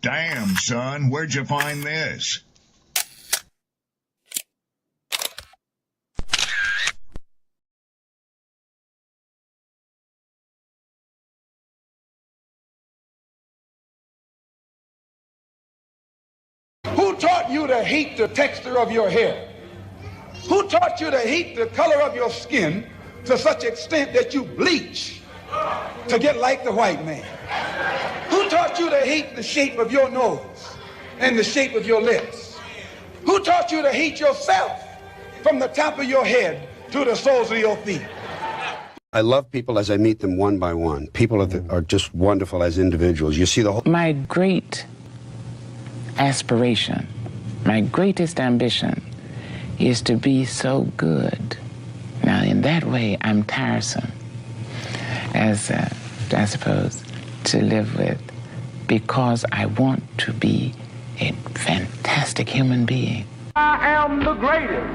Damn, son, where'd you find this? Who taught you to hate the texture of your hair? Who taught you to hate the color of your skin to such extent that you bleach to get like the white man? Who taught you to hate the shape of your nose and the shape of your lips? Who taught you to hate yourself from the top of your head to the soles of your feet? I love people as I meet them one by one. People are just wonderful as individuals. You see the whole... My great aspiration, my greatest ambition is to be so good. Now, in that way, I'm tiresome, as I suppose, to live with, because I want to be a fantastic human being. I am the greatest.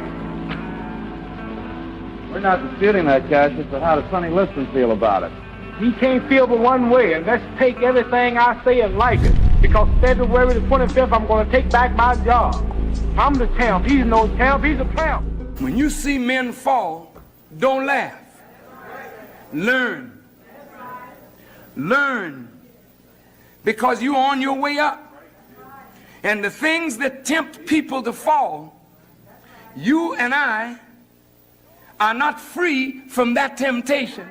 We're not disputing that, Cash. It's how does Sonny Liston feel about it? He can't feel but one way, and let's take everything I say and like it. Because February the 25th, I'm going to take back my job. I'm the champ. He's no champ. He's a tramp. When you see men fall, don't laugh. Learn. Learn. Because you're on your way up. And the things that tempt people to fall, you and I are not free from that temptation.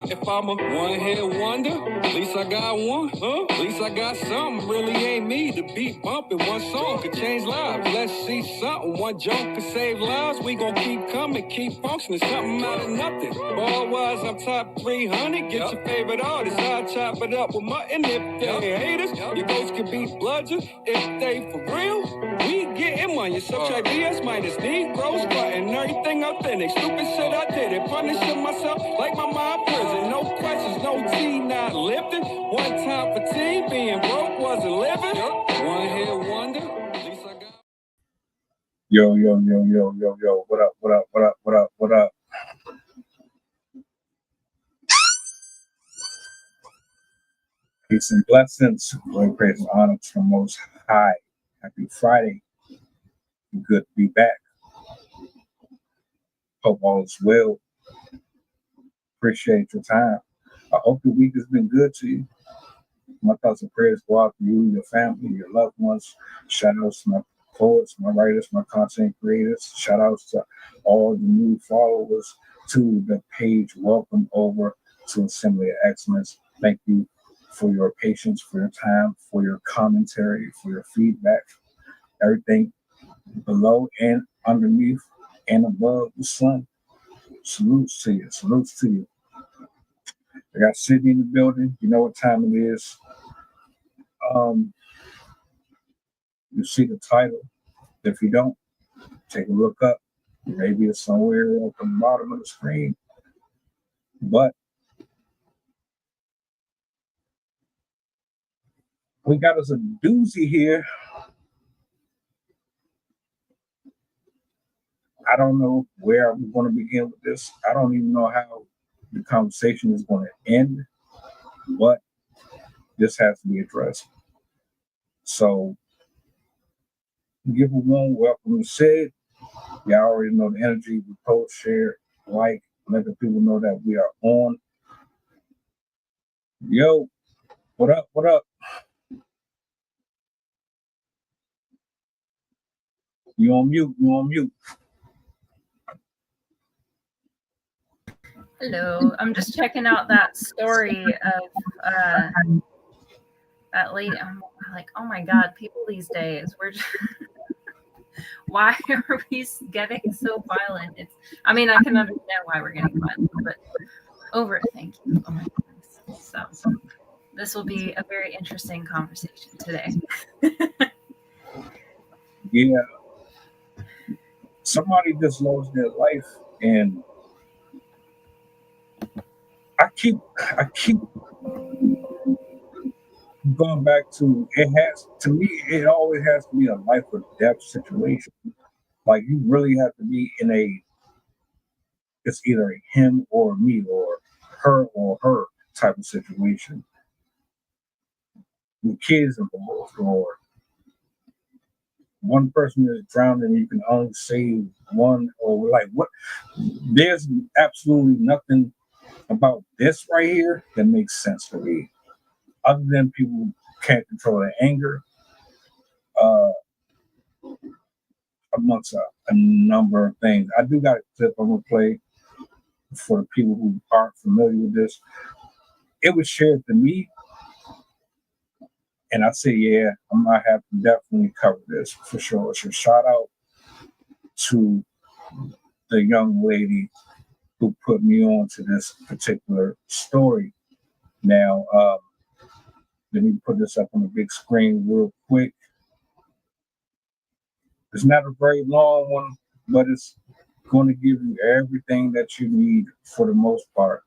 If I'm a one-hit wonder, at least I got one, huh? At least I got something. Really ain't me. The beat bumping, one song could change lives. Let's see something. One joke could save lives. We gon' keep coming, keep functioning. Something out of nothing. Ball-wise, I'm top 300. Get your favorite artist. I'll chop it up with mutton. If they haters, your ghosts can be bludgeon. If they for real, we getting money. Subtract BS minus Negroes, cutting everything authentic. Stupid shit I did it. Punishing myself like my mom prison. No questions, no tea, not lifting. One time for tea, being broke wasn't living. One hit wonder. At least I got. Yo, what up? Peace and blessings. Glory, praise, and honor to the Most High. Happy Friday. Good to be back. Hope all is well. Appreciate your time. I hope the week has been good to you. My thoughts and prayers go out to you, your family, your loved ones. Shout outs to my poets, my writers, my content creators. Shout outs to all the new followers to the page. Welcome over to Assembly of Excellence. Thank you for your patience, for your time, for your commentary, for your feedback. Everything below and underneath and above the sun. Salutes to you. Salutes to you. I got Sydney in the building. You know what time it is. You see the title. If you don't, take a look up. Maybe it's somewhere at the bottom of the screen. But we got us a doozy here. I don't know where we're going to begin with this. I don't even know how the conversation is going to end, but this has to be addressed. So, give a warm welcome to Sid. Y'all already know the energy. We post, share, like, let the people know that we are on. Yo, what up? What up? You on mute? You on mute? Hello, I'm just checking out that story of that lady. I'm like, oh my God, people these days, we're just why are we getting so violent? I mean, I can understand why we're getting violent, but overthinking. Oh my goodness. So this will be a very interesting conversation today. Yeah. Somebody just lost their life, and I keep going back to it always has to be a life or death situation. Like, you really have to be it's either a him or me or her type of situation with kids involved, or one person is drowning, you can only save one, or like what? There's absolutely nothing about this right here that makes sense to me, other than people can't control their anger, amongst a number of things. I do got a clip I'm gonna play for the people who aren't familiar with this. It was shared to me, and I say, yeah, I might have to definitely cover this for sure. So shout out to the young lady who put me on to this particular story. Now, let me put this up on the big screen real quick. It's not a very long one, but it's going to give you everything that you need for the most part.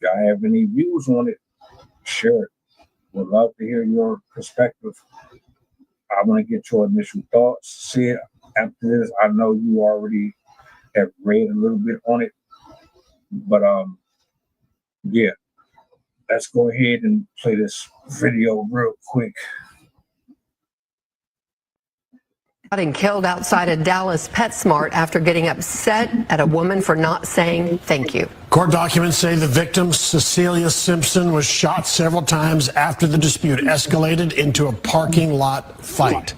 If y'all have any views on it, share it. Would love to hear your perspective. I want to get your initial thoughts. See it after this. I know you already have read a little bit on it, but yeah, let's go ahead and play this video real quick. And killed outside a Dallas PetSmart after getting upset at a woman for not saying thank you. Court documents say the victim, Cecilia Simpson, was shot several times after the dispute escalated into a parking lot fight.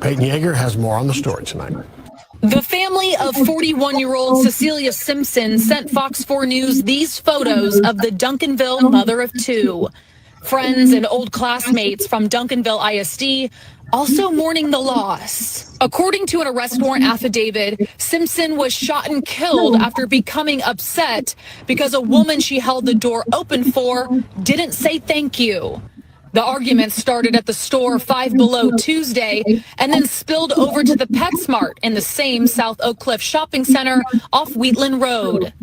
Peyton Yeager has more on the story tonight. The family of 41-year-old Cecilia Simpson sent Fox 4 News these photos of the Duncanville mother of two. Friends and old classmates from Duncanville ISD also mourning the loss. According to an arrest warrant affidavit, Simpson was shot and killed after becoming upset because a woman she held the door open for didn't say thank you. The argument started at the store Five Below Tuesday and then spilled over to the PetSmart in the same South Oak Cliff shopping center off Wheatland Road.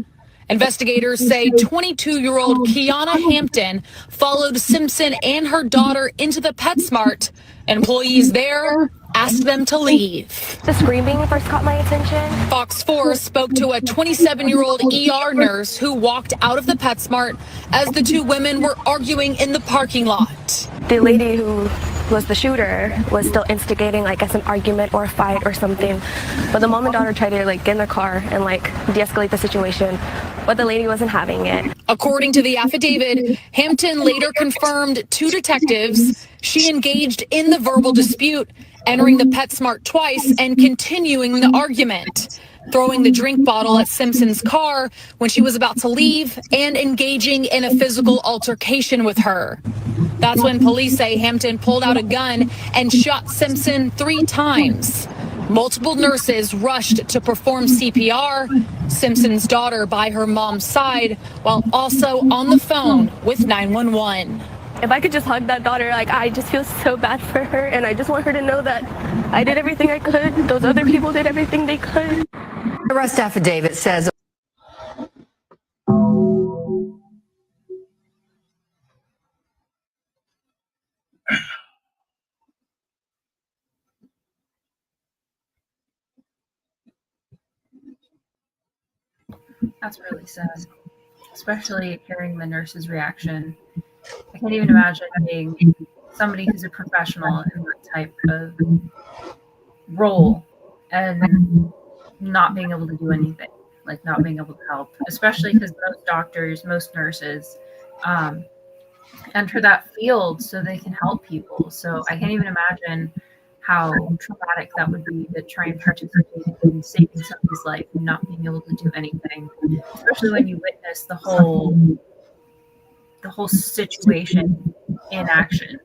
Investigators say 22-year-old Kiana Hampton followed Simpson and her daughter into the PetSmart. Employees there asked them to leave. The screaming first caught my attention. Fox 4 spoke to a 27-year-old ER nurse who walked out of the PetSmart as the two women were arguing in the parking lot. The lady who was the shooter was still instigating, like, an argument or a fight or something. But the mom and daughter tried to, get in their car and, de-escalate the situation. But the lady wasn't having it. According to the affidavit, Hampton later confirmed to detectives she engaged in the verbal dispute, entering the PetSmart twice and continuing the argument, throwing the drink bottle at Simpson's car when she was about to leave, and engaging in a physical altercation with her. That's when police say Hampton pulled out a gun and shot Simpson 3 times. Multiple nurses rushed to perform CPR, Simpson's daughter by her mom's side, while also on the phone with 911. If I could just hug that daughter, I just feel so bad for her, and I just want her to know that I did everything I could. Those other people did everything they could. The arrest affidavit says That's really sad, especially hearing the nurse's reaction. I can't even imagine being somebody who's a professional in that type of role and not being able to do anything, not being able to help, especially because most doctors, most nurses enter that field so they can help people. So I can't even imagine how traumatic that would be to try and participate in saving somebody's life and not being able to do anything, especially when you witness the whole situation in action.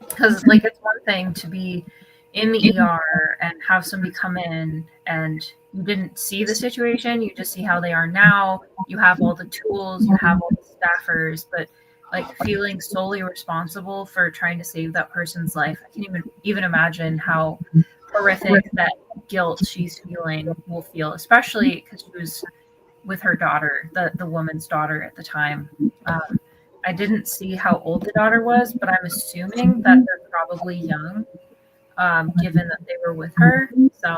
Because it's one thing to be in the ER and have somebody come in and you didn't see the situation, you just see how they are now, you have all the tools, you have all the staffers, but feeling solely responsible for trying to save that person's life, I can't even imagine how horrific that guilt she's feeling will feel, especially because she was with her daughter, the woman's daughter at the time. I didn't see how old the daughter was, but I'm assuming that they're probably young, given that they were with her. So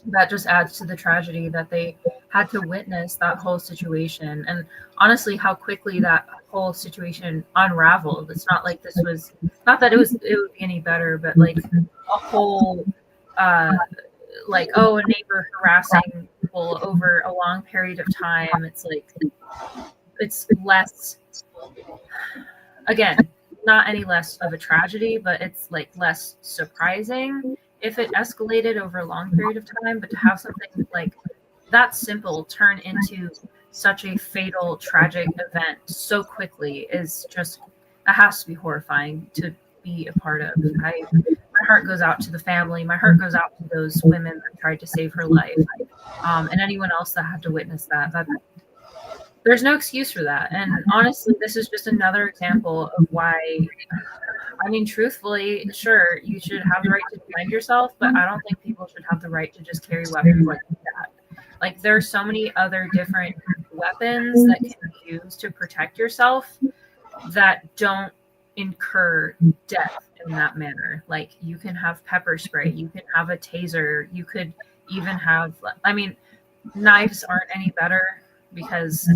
that just adds to the tragedy that they had to witness that whole situation, and honestly how quickly that whole situation unraveled. It's not like this was, not that it would be any better, but like a whole like, oh, a neighbor harassing people over a long period of time. It's like, it's less, again, not any less of a tragedy, but it's like less surprising if it escalated over a long period of time. But to have something like that simple turn into such a fatal, tragic event so quickly is just, that has to be horrifying to be a part of. My heart goes out to the family. My heart goes out to those women that tried to save her life, and anyone else that had to witness that. There's no excuse for that. And honestly, this is just another example of why, I mean, truthfully, sure, you should have the right to defend yourself, but I don't think people should have the right to just carry weapons like that. Like, there are so many other different weapons that can be used to protect yourself that don't incur death in that manner. Like, you can have pepper spray, you can have a taser, you could even have, I mean, knives aren't any better, because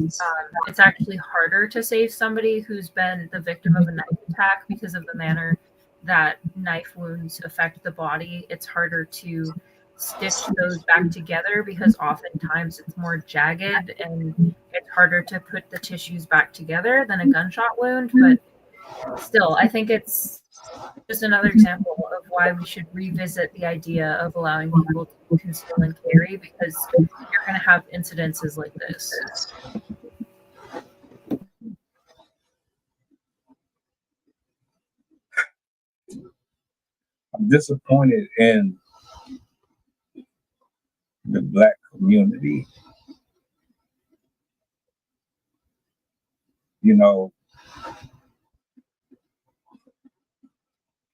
it's actually harder to save somebody who's been the victim of a knife attack because of the manner that knife wounds affect the body. It's harder to stitch those back together because oftentimes it's more jagged and it's harder to put the tissues back together than a gunshot wound. But still, I think it's just another example of why we should revisit the idea of allowing people to conceal and carry, because you're going to have incidences like this. I'm disappointed in the Black community. You know,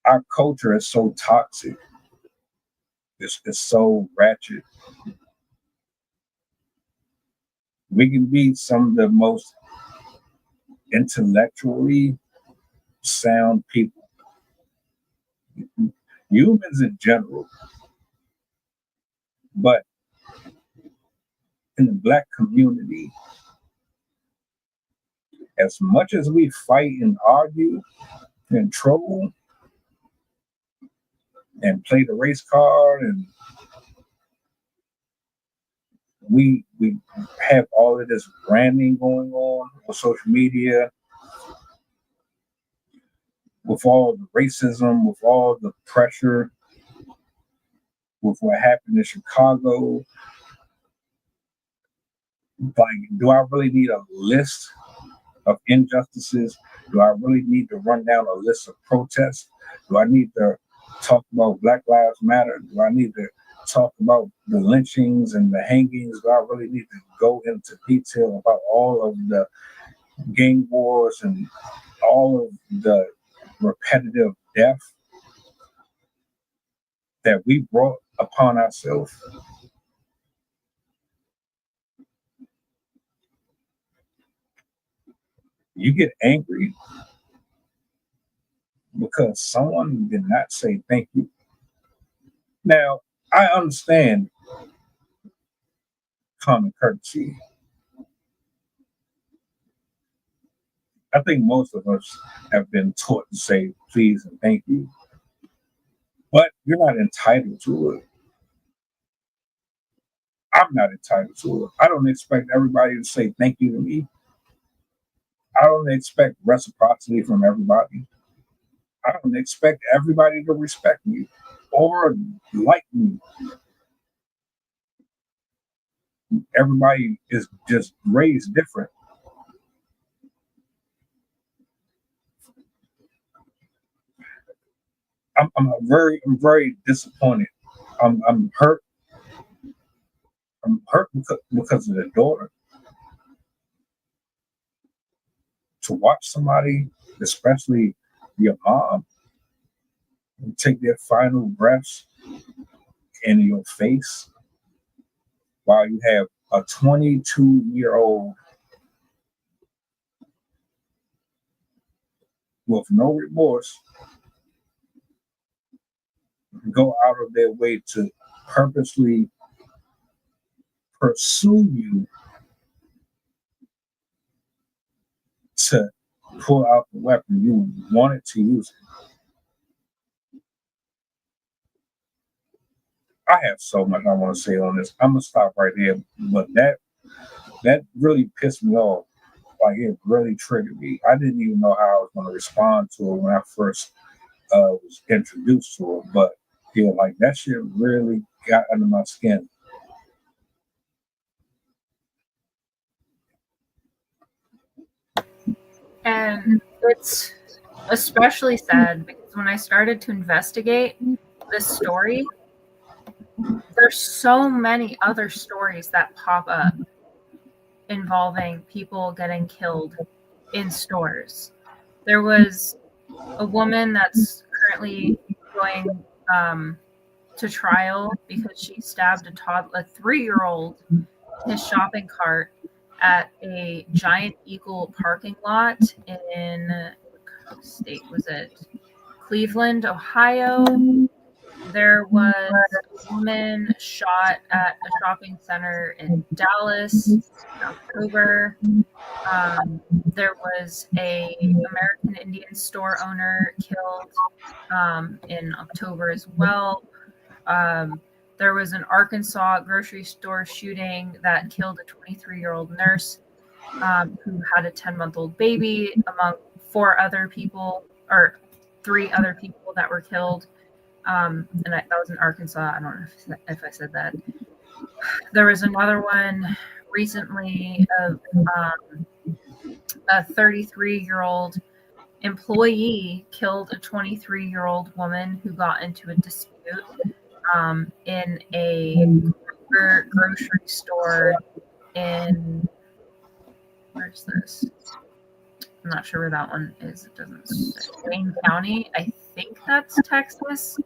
our culture is so toxic. It's so ratchet. We can be some of the most intellectually sound people, humans in general, but in the Black community, as much as we fight and argue and troll and play the race card, and we have all of this branding going on social media, with all the racism, with all the pressure, with what happened in Chicago. Like, do I really need a list of injustices? Do I really need to run down a list of protests? Do I need to talk about Black Lives Matter? Do I need to talk about the lynchings and the hangings? Do I really need to go into detail about all of the gang wars and all of the repetitive death that we brought upon ourselves? You get angry because someone did not say thank you. Now, I understand common courtesy. I think most of us have been taught to say please and thank you, but you're not entitled to it. I'm not entitled to it. I don't expect everybody to say thank you to me. I don't expect reciprocity from everybody. I don't expect everybody to respect me or like me. Everybody is just raised different. I'm very disappointed. I'm hurt. I'm hurt because of the daughter. To watch somebody, especially your mom, take their final breaths in your face while you have a 22-year-old with no remorse go out of their way to purposely pursue you to pull out the weapon. You wanted to use it. I have so much I want to say on this. I'm gonna stop right there, but that really pissed me off. Like, it really triggered me. I didn't even know how I was going to respond to it when I first was introduced to it. But yeah, like, that shit really got under my skin. And it's especially sad because when I started to investigate this story, there's so many other stories that pop up involving people getting killed in stores. There was a woman that's currently going to trial because she stabbed a 3-year-old in his shopping cart at a Giant Eagle parking lot in, what state was it? Cleveland, Ohio. There was a woman shot at a shopping center in Dallas in October. There was a American Indian store owner killed in October as well. There was an Arkansas grocery store shooting that killed a 23-year-old nurse who had a 10-month-old baby, among 4 other people, or 3 other people that were killed. And that was in Arkansas. I don't know if I said that. There was another one recently of a 33-year-old employee killed a 23-year-old woman who got into a dispute in a grocery store in, where's this? I'm not sure where that one is. It doesn't say. Wayne County. I think that's Texas.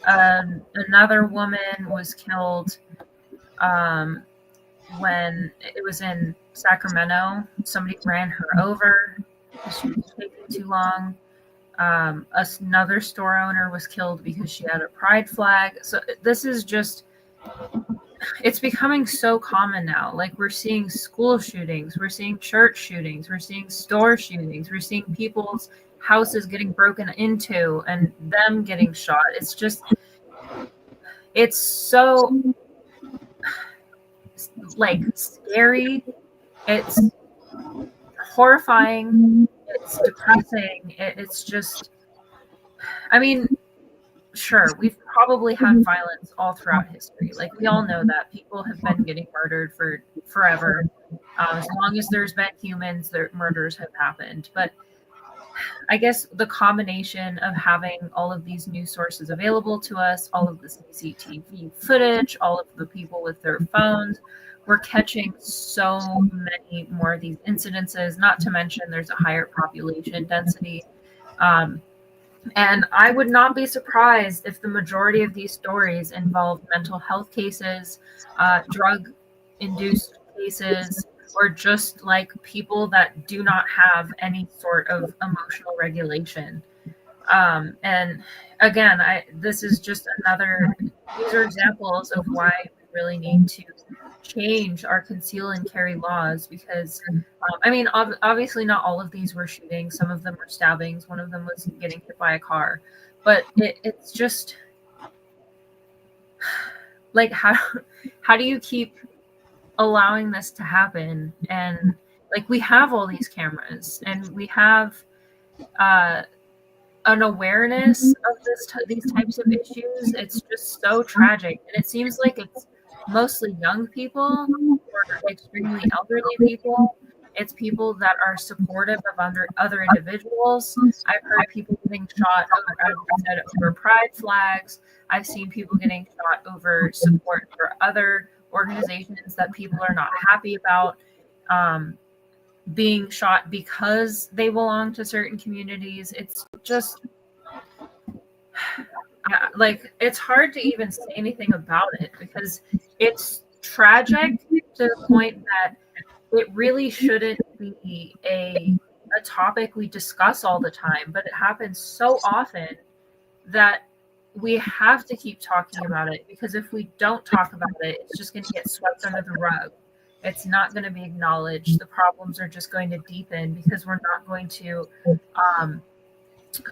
Another woman was killed when it was in Sacramento. Somebody ran her over. She was taking too long. Another store owner was killed because she had a pride flag. So this is just, it's becoming so common now. Like, we're seeing school shootings, we're seeing church shootings, we're seeing store shootings, we're seeing people's houses getting broken into and them getting shot. It's just, it's so, like, scary. It's horrifying. It's depressing. It's just, I mean, sure, we've probably had violence all throughout history. Like, we all know that people have been getting murdered for forever. As long as there's been humans, murders have happened. But I guess the combination of having all of these news sources available to us, all of the CCTV footage, all of the people with their phones, we're catching so many more of these incidences, not to mention there's a higher population density. And I would not be surprised if the majority of these stories involve mental health cases, drug-induced cases, or just like people that do not have any sort of emotional regulation. And again, this is just these are examples of why we really need to change our conceal and carry laws, because I mean, obviously not all of these were shootings. Some of them were stabbings. One of them was getting hit by a car. But it's just like, how do you keep allowing this to happen? And like, we have all these cameras and we have an awareness of these types of issues. It's just so tragic, and it seems like it's mostly young people or extremely elderly people. It's people that are supportive of other individuals. I've heard people getting shot over pride flags. I've seen people getting shot over support for other organizations that people are not happy about, being shot because they belong to certain communities. It's just like, it's hard to even say anything about it because it's tragic to the point that it really shouldn't be a topic we discuss all the time, but it happens so often that we have to keep talking about it, because if we don't talk about it, it's just going to get swept under the rug. It's not going to be acknowledged. The problems are just going to deepen because we're not going to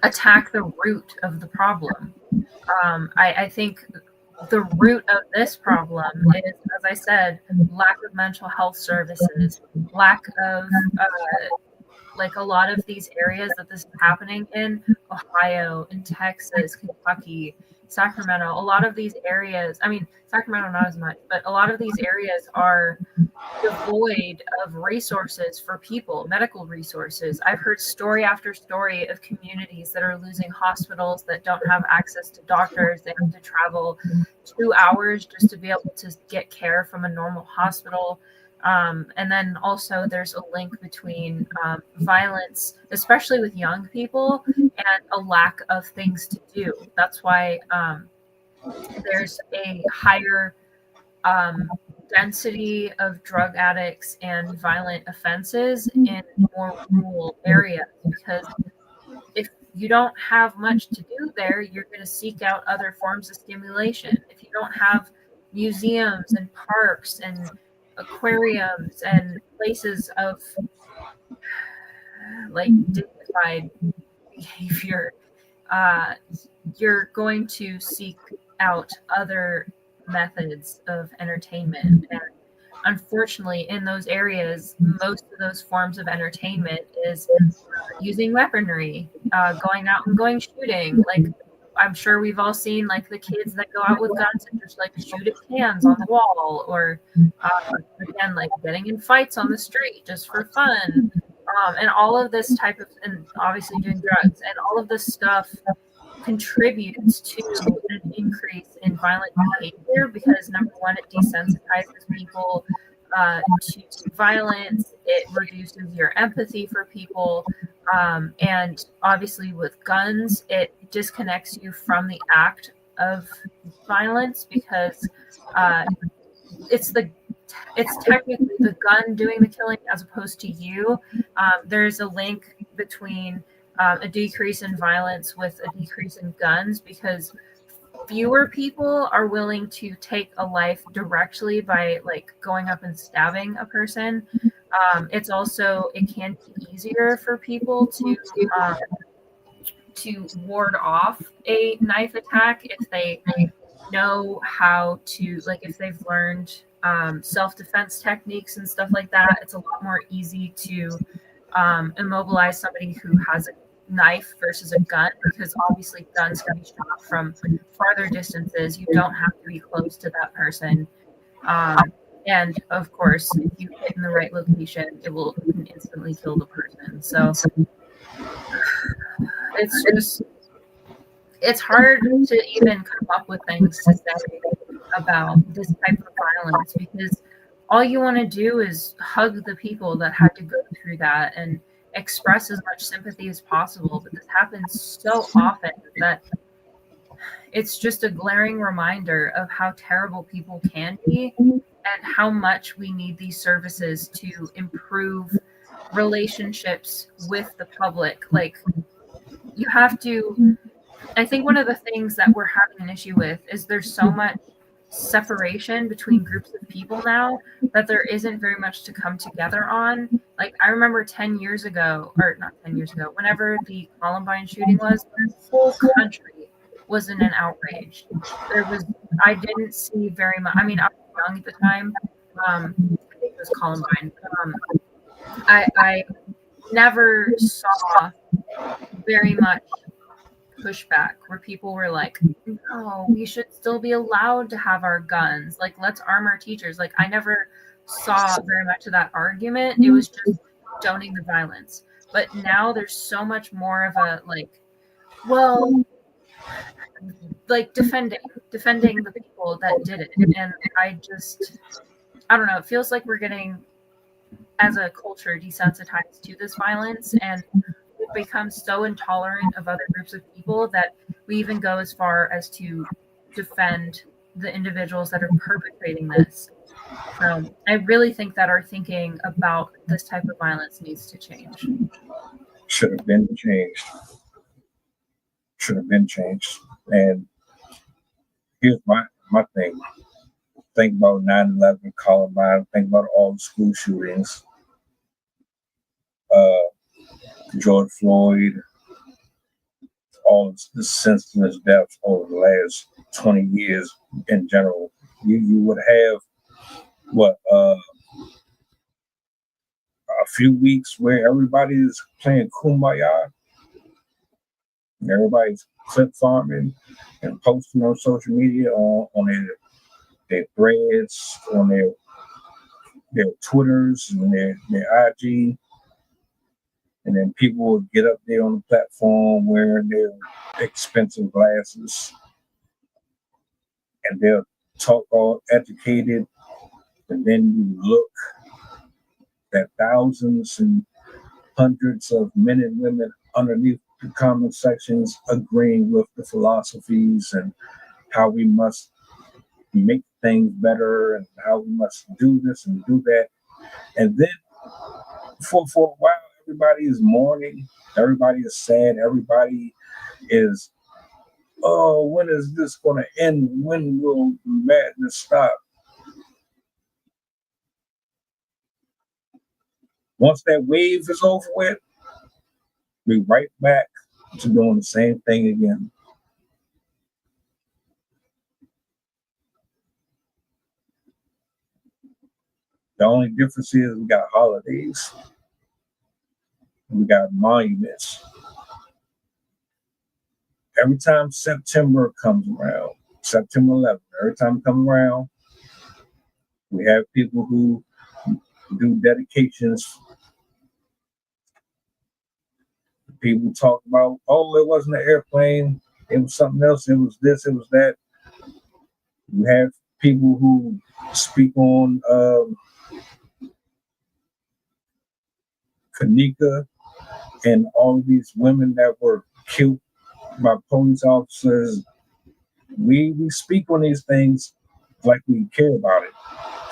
attack the root of the problem. I think the root of this problem is, as I said, lack of mental health services, lack of like a lot of these areas that this is happening in: Ohio, in Texas, Kentucky, Sacramento. A lot of these areas, I mean, Sacramento not as much, but a lot of these areas are devoid of resources for people, medical resources. I've heard story after story of communities that are losing hospitals, that don't have access to doctors. They have to travel 2 hours just to be able to get care from a normal hospital. And then also there's a link between violence, especially with young people, and a lack of things to do. That's why there's a higher density of drug addicts and violent offenses in more rural areas, because if you don't have much to do there, you're going to seek out other forms of stimulation. If you don't have museums and parks and aquariums and places of like dignified behavior, you're going to seek out other methods of entertainment. And unfortunately, in those areas, most of those forms of entertainment is using weaponry, going out and going shooting. Like, I'm sure we've all seen like the kids that go out with guns and just like shoot at cans on the wall, or again, like getting in fights on the street just for fun. And all of this type of, and obviously doing drugs, and all of this stuff contributes to an increase in violent behavior, because number one, it desensitizes people to violence. It reduces your empathy for people. And obviously with guns, it disconnects you from the act of violence, because it's technically the gun doing the killing as opposed to you. There's a link between a decrease in violence with a decrease in guns, because fewer people are willing to take a life directly by like going up and stabbing a person. It's also, it can be easier for people to ward off a knife attack if they know how to, like, if they've learned self-defense techniques and stuff like that. It's a lot more easy to immobilize somebody who has a knife versus a gun, because obviously guns can be shot from farther distances. You don't have to be close to that person. And of course, if you hit in the right location, it can instantly kill the person. So it's hard to even come up with things to say about this type of violence, because all you want to do is hug the people that had to go through that and express as much sympathy as possible. But this happens so often that it's just a glaring reminder of how terrible people can be, and how much we need these services to improve relationships with the public. Like, you have to, I think one of the things that we're having an issue with is there's so much separation between groups of people now that there isn't very much to come together on. Like, I remember 10 years ago, or not 10 years ago, whenever the Columbine shooting was, the whole country was in an outrage. I didn't see very much, I mean, I was young at the time. I think it was Columbine. I never saw very much pushback where people were like, no, we should still be allowed to have our guns. Like, let's arm our teachers. Like, I never saw very much of that argument. It was just condoning the violence. But now there's so much more of a, like, well, like defending the people that did it. And I don't know, it feels like we're getting, as a culture, desensitized to this violence, and we've become so intolerant of other groups of people that we even go as far as to defend the individuals that are perpetrating this. So I really think that our thinking about this type of violence needs to change. Should have been changed. And Here's my thing. Think about 9/11, Columbine. Think about all the school shootings. George Floyd. All the senseless deaths over the last 20 years in general. You would have a few weeks where everybody is playing kumbaya. Everybody's clip farming and posting on social media on their threads, on their Twitters and their IG. And then people will get up there on the platform wearing their expensive glasses. And they'll talk all educated. And then you look at thousands and hundreds of men and women underneath the comment sections agreeing with the philosophies and how we must make things better and how we must do this and do that. And then for a while, everybody is mourning, everybody is sad, everybody is, oh, when is this going to end? When will madness stop? Once that wave is over with, we're right back to doing the same thing again. The only difference is we got holidays. We got monuments. Every time September comes around, September 11th, every time it comes around, we have people who do dedications. People talk about, oh, it wasn't an airplane, it was something else, it was this, it was that. You have people who speak on Kanika and all of these women that were killed by police officers. We speak on these things like we care about it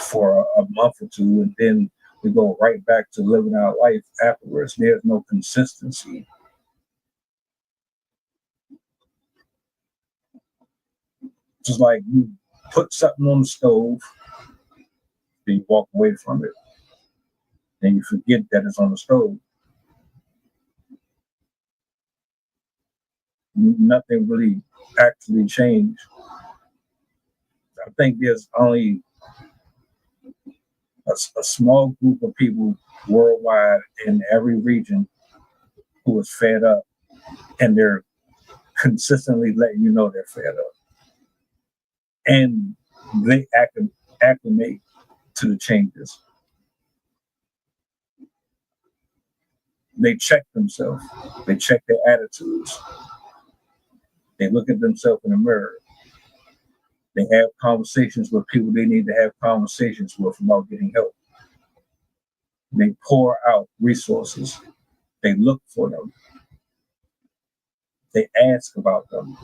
for a month or two, and then we go right back to living our life afterwards. There's no consistency. Just like you put something on the stove, then you walk away from it. Then you forget that it's on the stove. Nothing really actually changed. I think there's only a small group of people worldwide in every region who is fed up, and they're consistently letting you know they're fed up. And they acclimate to the changes. They check themselves. They check their attitudes. They look at themselves in the mirror. They have conversations with people they need to have conversations with about getting help. They pour out resources. They look for them. They ask about them.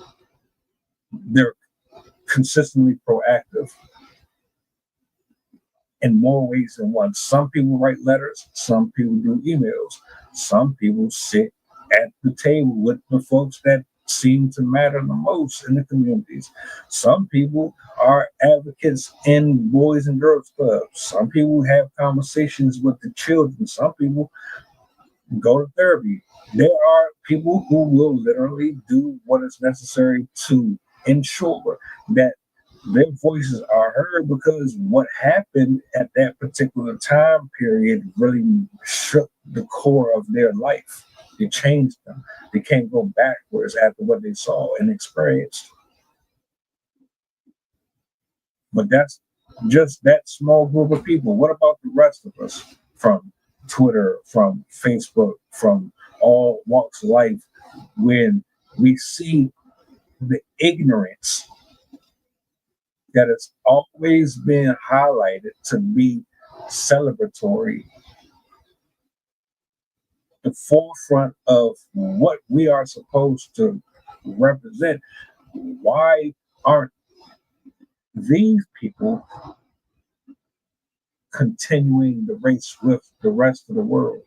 They're consistently proactive in more ways than one. Some people write letters. Some people do emails. Some people sit at the table with the folks that seem to matter the most in the communities. Some people are advocates in Boys and Girls Clubs. Some people have conversations with the children. Some people go to therapy. There are people who will literally do what is necessary to ensure that their voices are heard, because what happened at that particular time period really shook the core of their life. It changed them. They can't go backwards after what they saw and experienced. But that's just that small group of people. What about the rest of us, from Twitter, from Facebook, from all walks of life, when we see the ignorance that has always been highlighted to be celebratory, the forefront of what we are supposed to represent? Why aren't these people continuing the race with the rest of the world?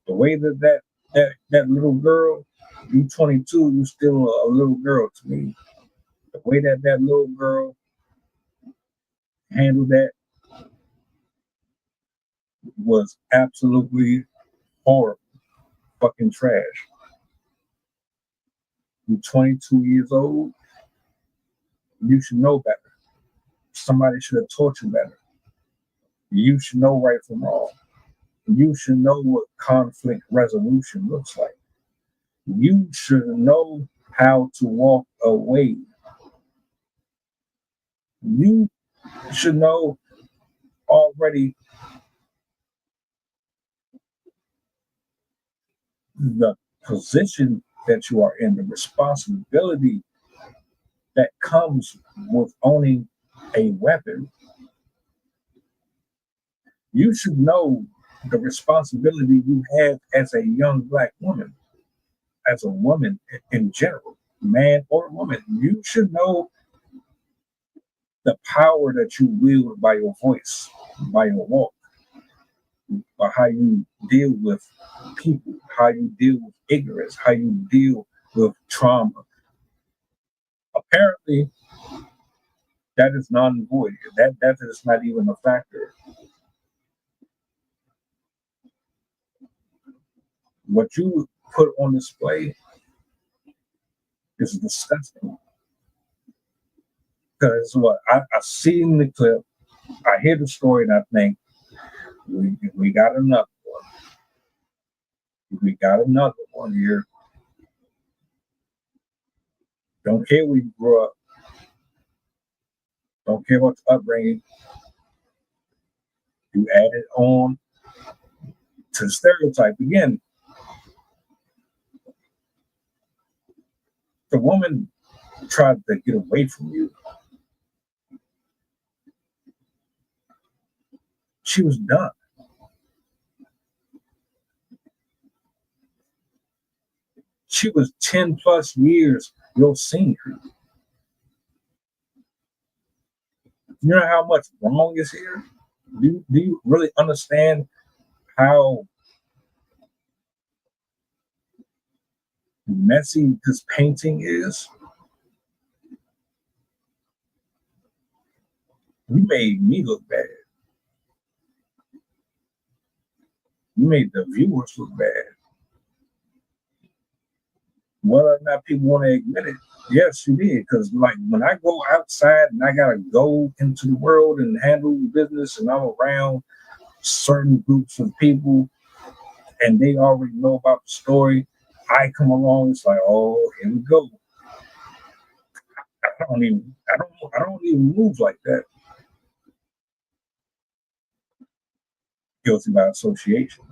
The way that little girl You 22, you still a little girl to me. The way that little girl handled that was absolutely horrible, fucking trash. You're 22 years old. You should know better. Somebody should have taught you better. You should know right from wrong. You should know what conflict resolution looks like. You should know how to walk away. You should know already the position that you are in, the responsibility that comes with owning a weapon. You should know the responsibility you have as a young Black woman, as a woman in general, man or woman. You should know the power that you wield by your voice, by your walk, by how you deal with people, how you deal with ignorance, how you deal with trauma. Apparently, that is non-void. That is not even a factor. What you put on display is disgusting. Because what I seen the clip, I hear the story, and I think we got another one. We got another one here. Don't care where you grew up. Don't care about the upbringing. You add it on to the stereotype again. The woman tried to get away from you. She was done. She was 10 plus years your senior. You know how much wrong is here? Do you really understand how messy this painting is? You made me look bad. You made the viewers look bad. Whether or not people want to admit it, yes, you did. Because like when I go outside and I gotta go into the world and handle business, and I'm around certain groups of people, and they already know about the story, I come along. It's like, oh, here we go. I don't even move like that. Guilty by association.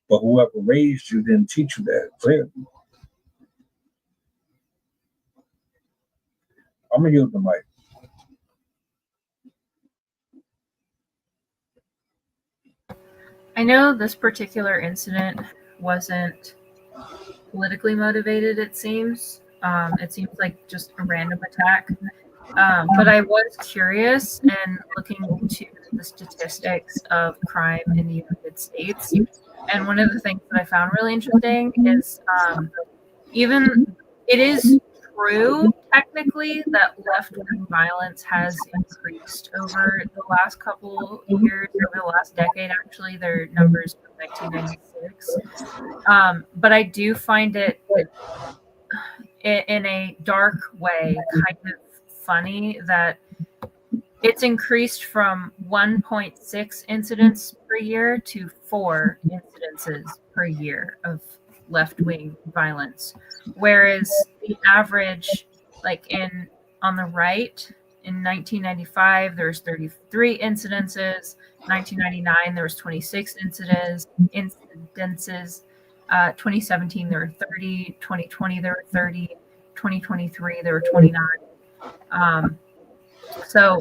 But whoever raised you didn't teach you that clearly. I'm gonna use the mic. I know this particular incident wasn't politically motivated, it seems. It seems like just a random attack. But I was curious and looking into the statistics of crime in the United States. And one of the things that I found really interesting is even it is true technically that left-wing violence has increased over the last couple years, over the last decade. Actually, their numbers from 1996. But I do find it in a dark way kind of funny that it's increased from 1.6 incidents per year to 4 incidences per year of left-wing violence, whereas the average, like on the right, in 1995 there's 33 incidences, 1999 there was 26 incidences, 2017 there were 30, 2020 there were 30, 2023 there were 29. So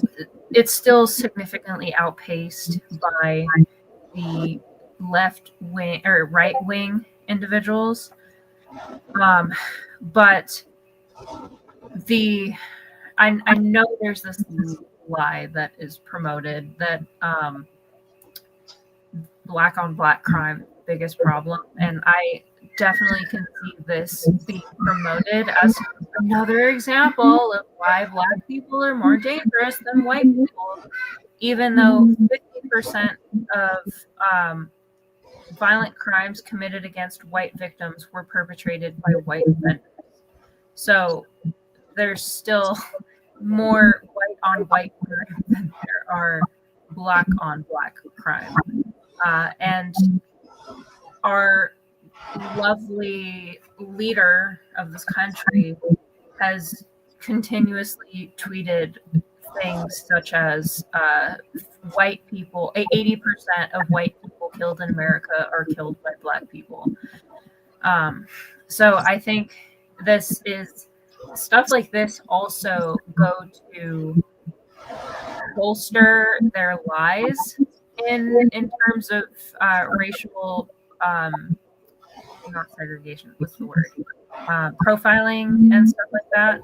it's still significantly outpaced by the left wing or right wing individuals. But I know there's this lie that is promoted that black on black crime biggest problem, and I definitely can see this being promoted as another example of why Black people are more dangerous than white people, even though 50% of violent crimes committed against white victims were perpetrated by white offenders. So there's still more white on white crime than there are black on black crime. And our lovely leader of this country has continuously tweeted things such as white people, 80% of white people killed in America are killed by Black people. So I think this is stuff like this also go to bolster their lies in terms of racial not segregation, what's the word? Profiling and stuff like that,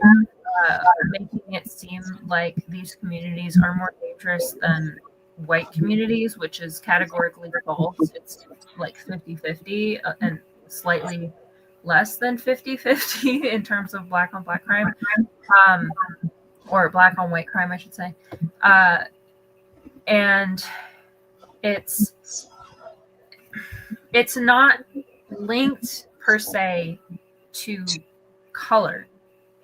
making it seem like these communities are more dangerous than white communities, which is categorically false. It's like 50-50 and slightly less than 50-50 in terms of black on black crime, or black on white crime, I should say. And it's not linked per se to color.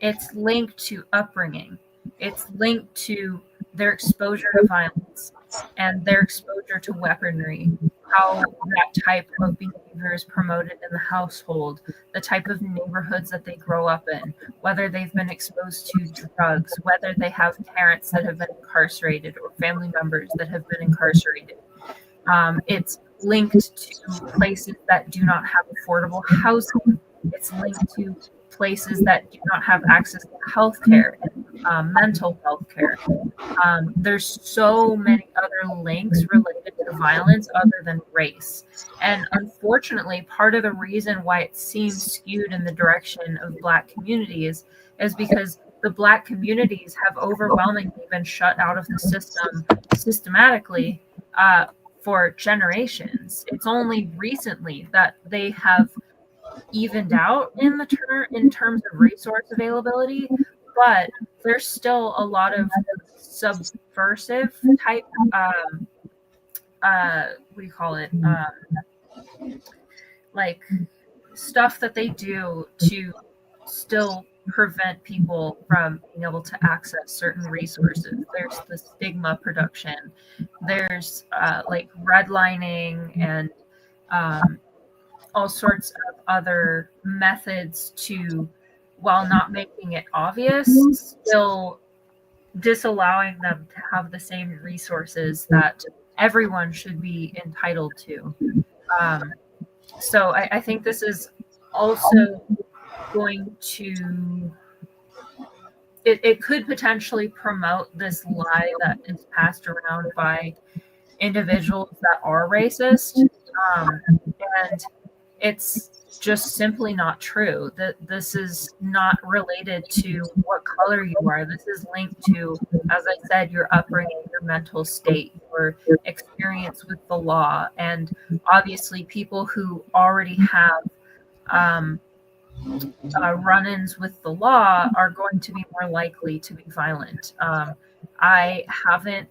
It's linked to upbringing. It's linked to their exposure to violence and their exposure to weaponry, how that type of behavior is promoted in the household, the type of neighborhoods that they grow up in, whether they've been exposed to drugs, whether they have parents that have been incarcerated or family members that have been incarcerated. It's linked to places that do not have affordable housing. It's linked to places that do not have access to healthcare and mental health care. There's so many other links related to violence other than race. And unfortunately, part of the reason why it seems skewed in the direction of Black communities is because the Black communities have overwhelmingly been shut out of the system systematically for generations. It's only recently that they have evened out in terms of resource availability, but there's still a lot of subversive type what do you call it, like stuff that they do to still prevent people from being able to access certain resources. There's the stigma production, there's like redlining and all sorts of other methods to, while not making it obvious, still disallowing them to have the same resources that everyone should be entitled to. So I think this is also going to, it could potentially promote this lie that is passed around by individuals that are racist, and it's just simply not true. That this is not related to what color you are. This is linked to, as I said, your upbringing, your mental state, your experience with the law, and obviously people who already have run-ins with the law are going to be more likely to be violent. I haven't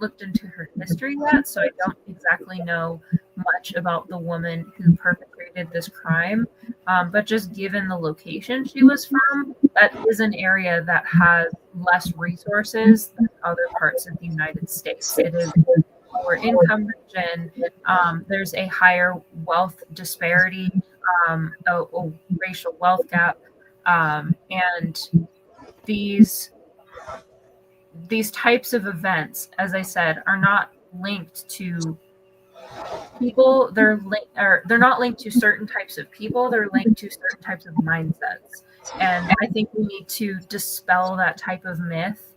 looked into her history yet, so I don't exactly know much about the woman who perpetrated this crime. But just given the location she was from, that is an area that has less resources than other parts of the United States. It is a lower income region. There's a higher wealth disparity, a racial wealth gap, and these types of events, as I said, are not linked to people. They're not linked to certain types of people. They're linked to certain types of mindsets. And I think we need to dispel that type of myth,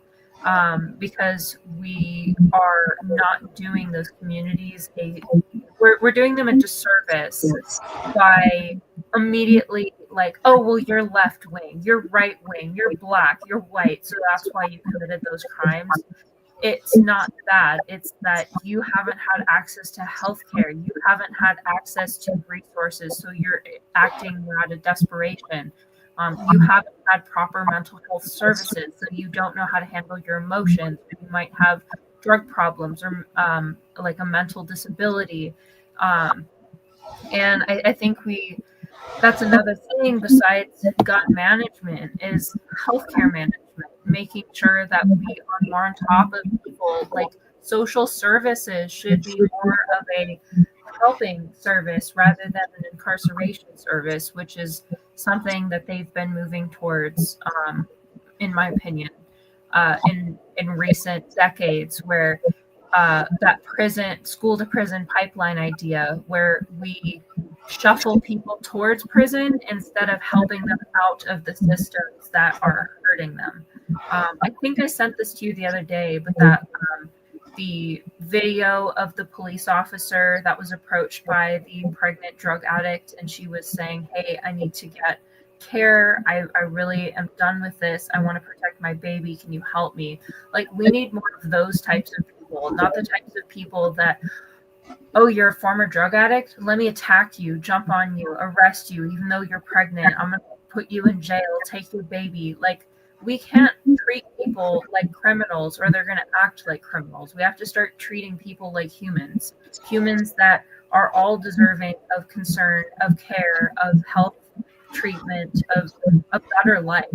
because we are not doing those communities we're doing them a disservice by immediately like, oh, well, you're left wing, you're right wing, you're Black, you're white, so that's why you committed those crimes. it's not that. It's that you haven't had access to healthcare. You haven't had access to resources, so you're acting out of desperation. You haven't had proper mental health services, so you don't know how to handle your emotions. You might have drug problems or like a mental disability. And I think that's another thing besides gun management is healthcare management, making sure that we are more on top of people. Like social services should be more of a helping service rather than an incarceration service, which is something that they've been moving towards, in my opinion, in recent decades, where that school to prison pipeline idea, where we shuffle people towards prison instead of helping them out of the systems that are hurting them. I think I sent this to you the other day, but that the video of the police officer that was approached by the pregnant drug addict, and she was saying, "Hey, I need to get care. I really am done with this. I want to protect my baby. Can you help me?" Like, we need more of those types of people, not the types of people that, "Oh, you're a former drug addict? Let me attack you, jump on you, arrest you, even though you're pregnant. I'm going to put you in jail, take your baby." Like, we can't treat people like criminals or they're going to act like criminals. We have to start treating people like humans that are all deserving of concern, of care, of health treatment, of a better life.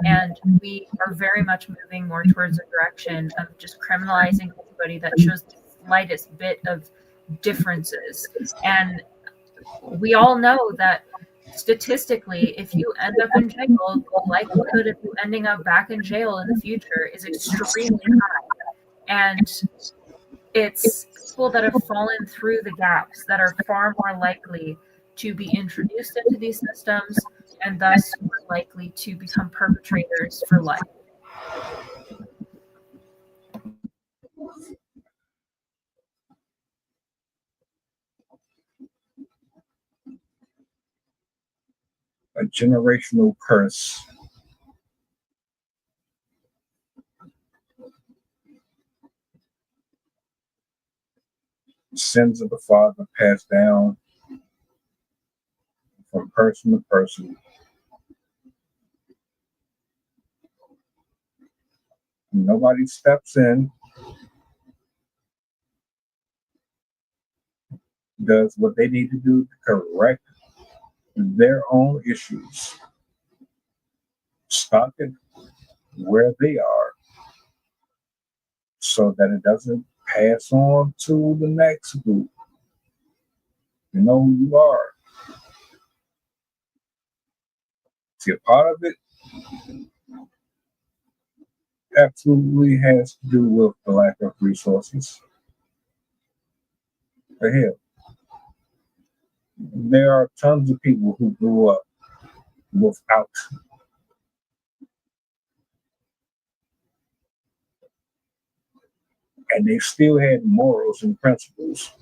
And we are very much moving more towards a direction of just criminalizing anybody that shows the slightest bit of differences. And we all know that statistically, if you end up in jail, the likelihood of you ending up back in jail in the future is extremely high. And it's people that have fallen through the gaps that are far more likely to be introduced into these systems and thus more likely to become perpetrators for life. A generational curse. Sins of the father passed down from person to person. Nobody steps in, does what they need to do to correct their own issues. Stop it where they are so that it doesn't pass on to the next group. You know who you are. See, a part of it absolutely has to do with the lack of resources. For hell, there are tons of people who grew up without. And they still had morals and principles.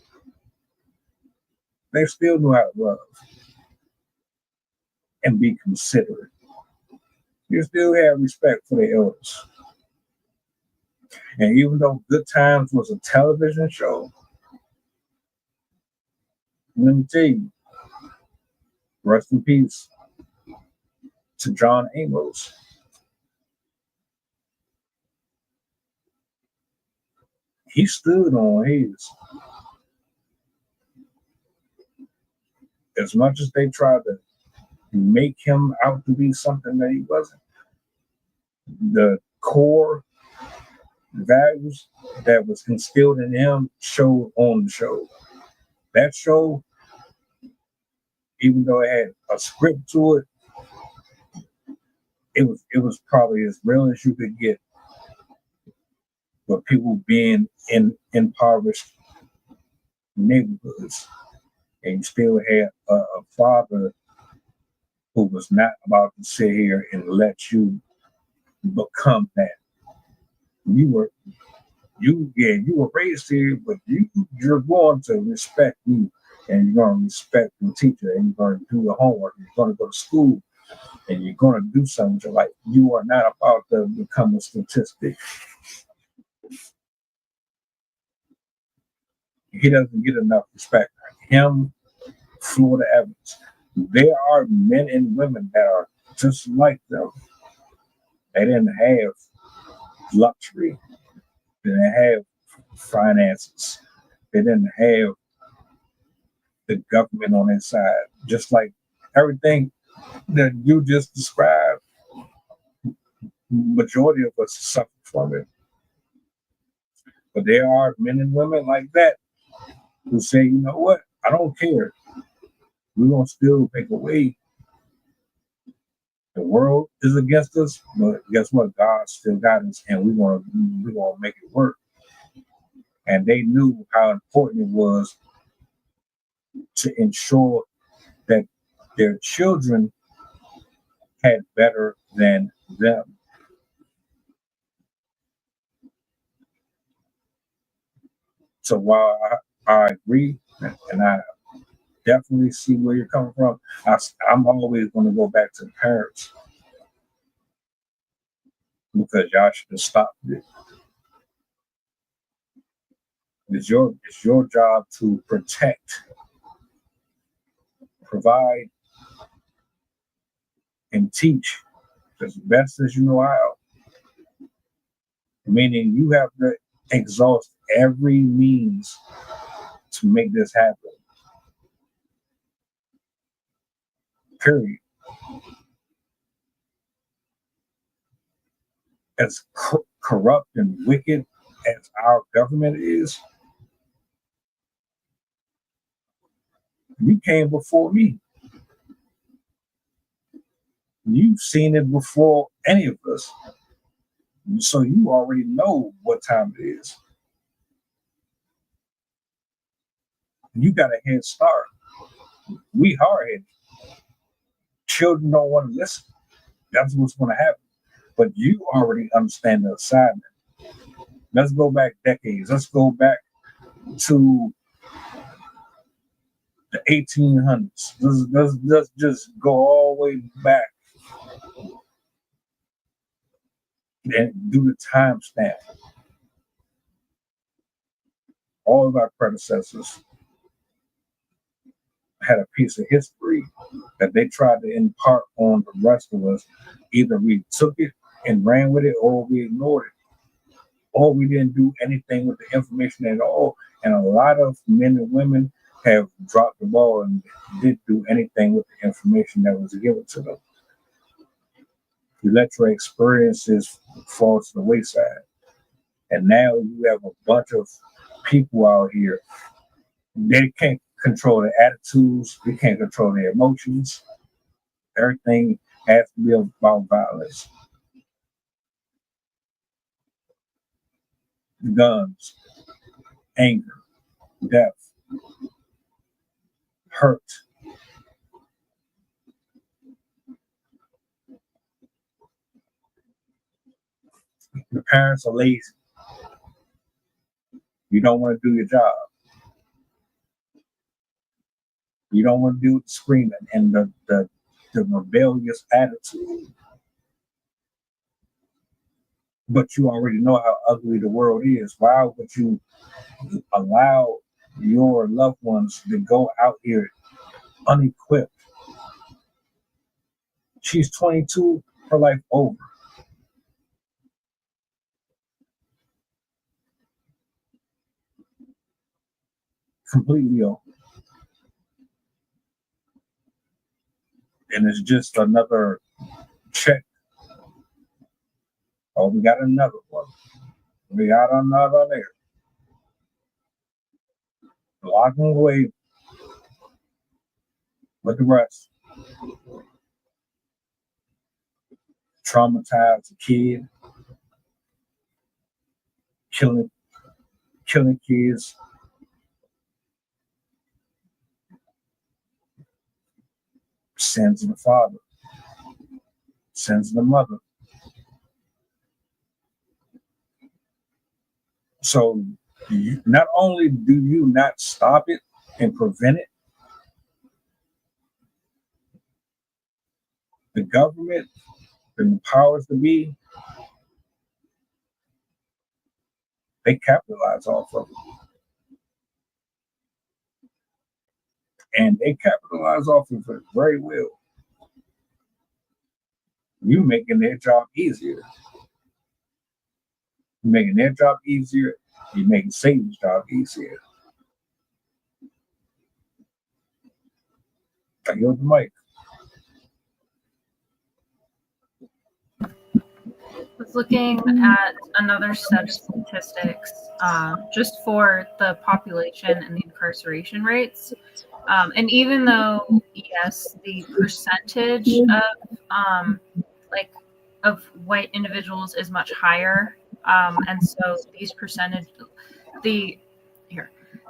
They still knew how to love and be considerate. You still have respect for the elders. And even though Good Times was a television show, let me tell you, rest in peace to John Amos. He stood on his. As much as they tried to make him out to be something that he wasn't, the core values that was instilled in him showed on the show. That show, even though it had a script to it, it was probably as real as you could get. But people being in impoverished neighborhoods, and you still had a father who was not about to sit here and let you become that. You were raised here, but you're going to respect me, and you're going to respect the teacher, and you're going to do the homework, and you're going to go to school, and you're going to do something with your life. You are not about to become a statistic. He doesn't get enough respect. Him, Florida Evans. There are men and women that are just like them. They didn't have luxury. They didn't have finances. They didn't have the government on their side. Just like everything that you just described, majority of us suffer from it. But there are men and women like that who say, you know what, I don't care. We're going to still make a way. The world is against us, but guess what? God still got us, and we're gonna make it work. And they knew how important it was to ensure that their children had better than them. So while I agree, and I definitely see where you're coming from, I'm always going to go back to the parents, because y'all should have stopped it. It's your job to protect, provide, and teach as best as you know how. Meaning you have to exhaust every means to make this happen. Period. As corrupt and wicked as our government is, you came before me. You've seen it before any of us. So you already know what time it is. You got a head start. We hard-headed. Children don't want to listen. That's what's going to happen. But you already understand the assignment. Let's go back decades. Let's go back to the 1800s. Let's just go all the way back and do the timestamp. All of our predecessors had a piece of history that they tried to impart on the rest of us. Either we took it and ran with it, or we ignored it, or we didn't do anything with the information at all. And a lot of men and women have dropped the ball and didn't do anything with the information that was given to them. You let your experiences fall to the wayside. And now you have a bunch of people out here. They can't control their attitudes. They can't control their emotions. Everything has to be about violence. Guns, anger, death, hurt. The parents are lazy. You don't want to do your job. You don't want to do the screaming and the rebellious attitude. But you already know how ugly the world is. Why would you allow your loved ones to go out here unequipped? She's 22, her life over. Completely over. And it's just another check. Oh, we got another one. We got another there. Locking away with the rest. Traumatize a kid. Killing kids. Sins of the father. Sins of the mother. So not only do you not stop it and prevent it, the government and the powers to be, they capitalize off of it. And they capitalize off of it very well. You making their job easier. You're making their job easier. You're making Satan's job easier. I yield the mic. I was looking at another set of statistics just for the population and the incarceration rates. And even though, yes, the percentage of white individuals is much higher, and so these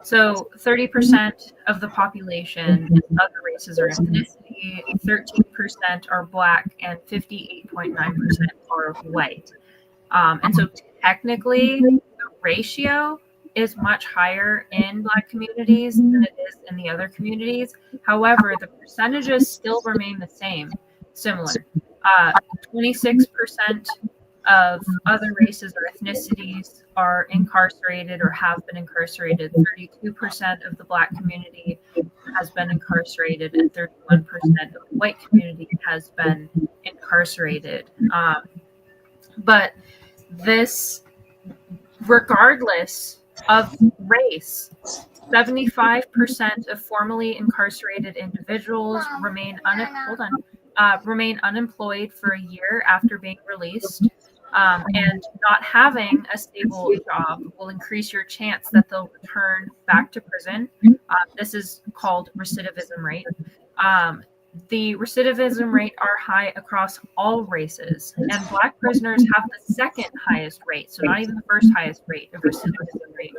so 30% of the population is other races or ethnicity, 13% are Black, and 58.9% are white. And so technically, the ratio is much higher in Black communities than it is in the other communities. However, the percentages still remain the same, similar. 26% of other races or ethnicities are incarcerated or have been incarcerated. 32% of the Black community has been incarcerated, and 31% of the white community has been incarcerated. But this, regardless of race, 75% of formerly incarcerated individuals remain unemployed for a year after being released. And not having a stable job will increase your chance that they'll return back to prison. This is called recidivism rate. The recidivism rate are high across all races, and Black prisoners have the second highest rate, so not even the first highest rate of recidivism rate,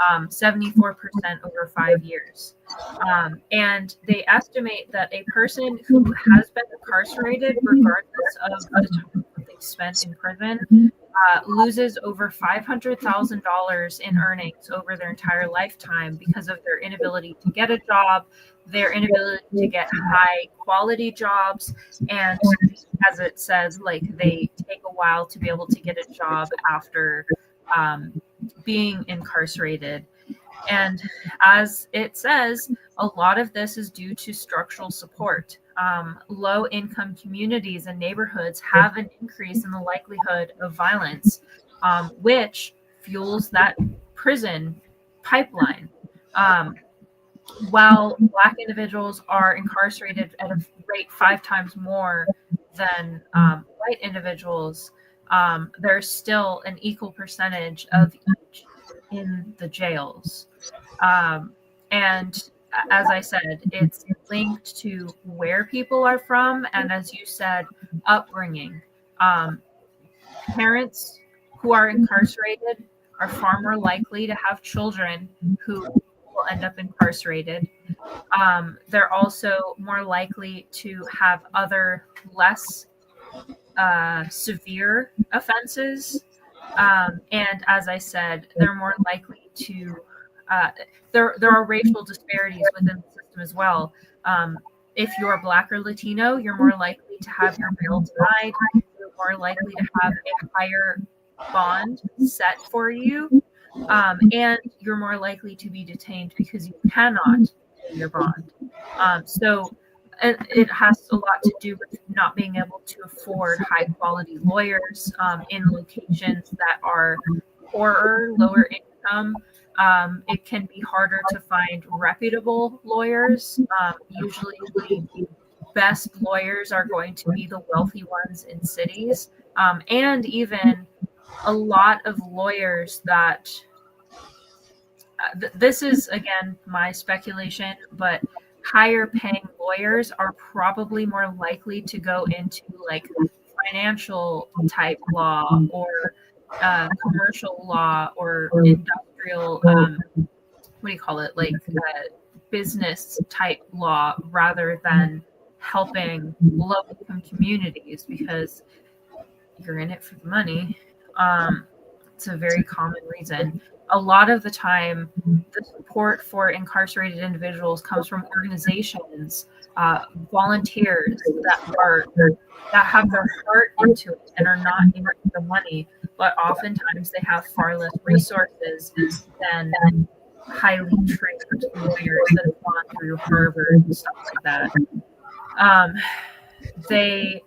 74% over 5 years. And they estimate that a person who has been incarcerated, regardless of the time that they spent in prison, loses over $500,000 in earnings over their entire lifetime because of their inability to get a job, their inability to get high quality jobs, and as it says, like, they take a while to be able to get a job after being incarcerated. And as it says, a lot of this is due to structural support. Low income communities and neighborhoods have an increase in the likelihood of violence, which fuels that prison pipeline. While Black individuals are incarcerated at a rate 5 times more than white individuals, there's still an equal percentage of each in the jails. And as I said, it's linked to where people are from, and as you said, upbringing. Parents who are incarcerated are far more likely to have children who will end up incarcerated. They're also more likely to have other less severe offenses. And as I said, they're more likely to, there are racial disparities within the system as well. If you're Black or Latino, you're more likely to have your bail denied. You're more likely to have a higher bond set for you. And you're more likely to be detained because you cannot pay your bond. So it has a lot to do with not being able to afford high quality lawyers in locations that are poorer, lower income. It can be harder to find reputable lawyers. Usually the best lawyers are going to be the wealthy ones in cities. And even a lot of lawyers that, this is again my speculation, but higher paying lawyers are probably more likely to go into like financial type law or commercial law or industrial, business type law rather than helping low income communities, because you're in it for the money. It's a very common reason. A lot of the time, the support for incarcerated individuals comes from organizations, volunteers that have their heart into it and are not in it for the money, but oftentimes they have far less resources than highly trained lawyers that have gone through Harvard and stuff like that. They,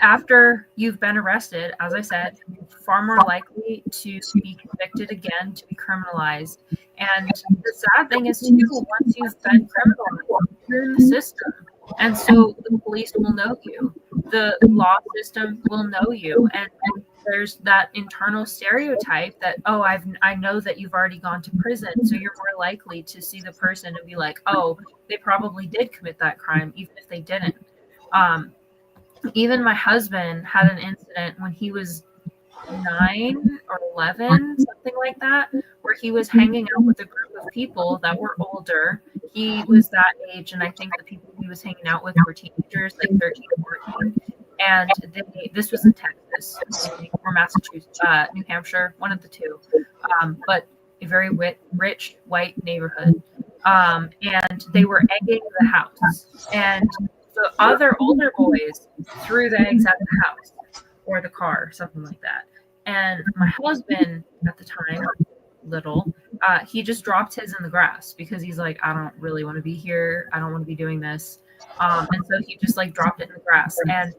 after you've been arrested, as I said, you're far more likely to be convicted again, to be criminalized. And the sad thing is, too, once you've been criminalized, you're in the system. And so the police will know you. The law system will know you. And there's that internal stereotype that, oh, I know that you've already gone to prison, so you're more likely to see the person and be like, oh, they probably did commit that crime, even if they didn't. Even my husband had an incident when he was 9 or 11, something like that, where he was hanging out with a group of people that were older. He was that age, and I think the people he was hanging out with were teenagers, like 13 or 14. And this was in Texas, or Massachusetts, New Hampshire, one of the two, but a very rich white neighborhood. And they were egging the house. And the other older boys threw the eggs at the house or the car, something like that. And my husband at the time, little, he just dropped his in the grass because he's like, I don't really want to be here. I don't want to be doing this. And so he just like dropped it in the grass. And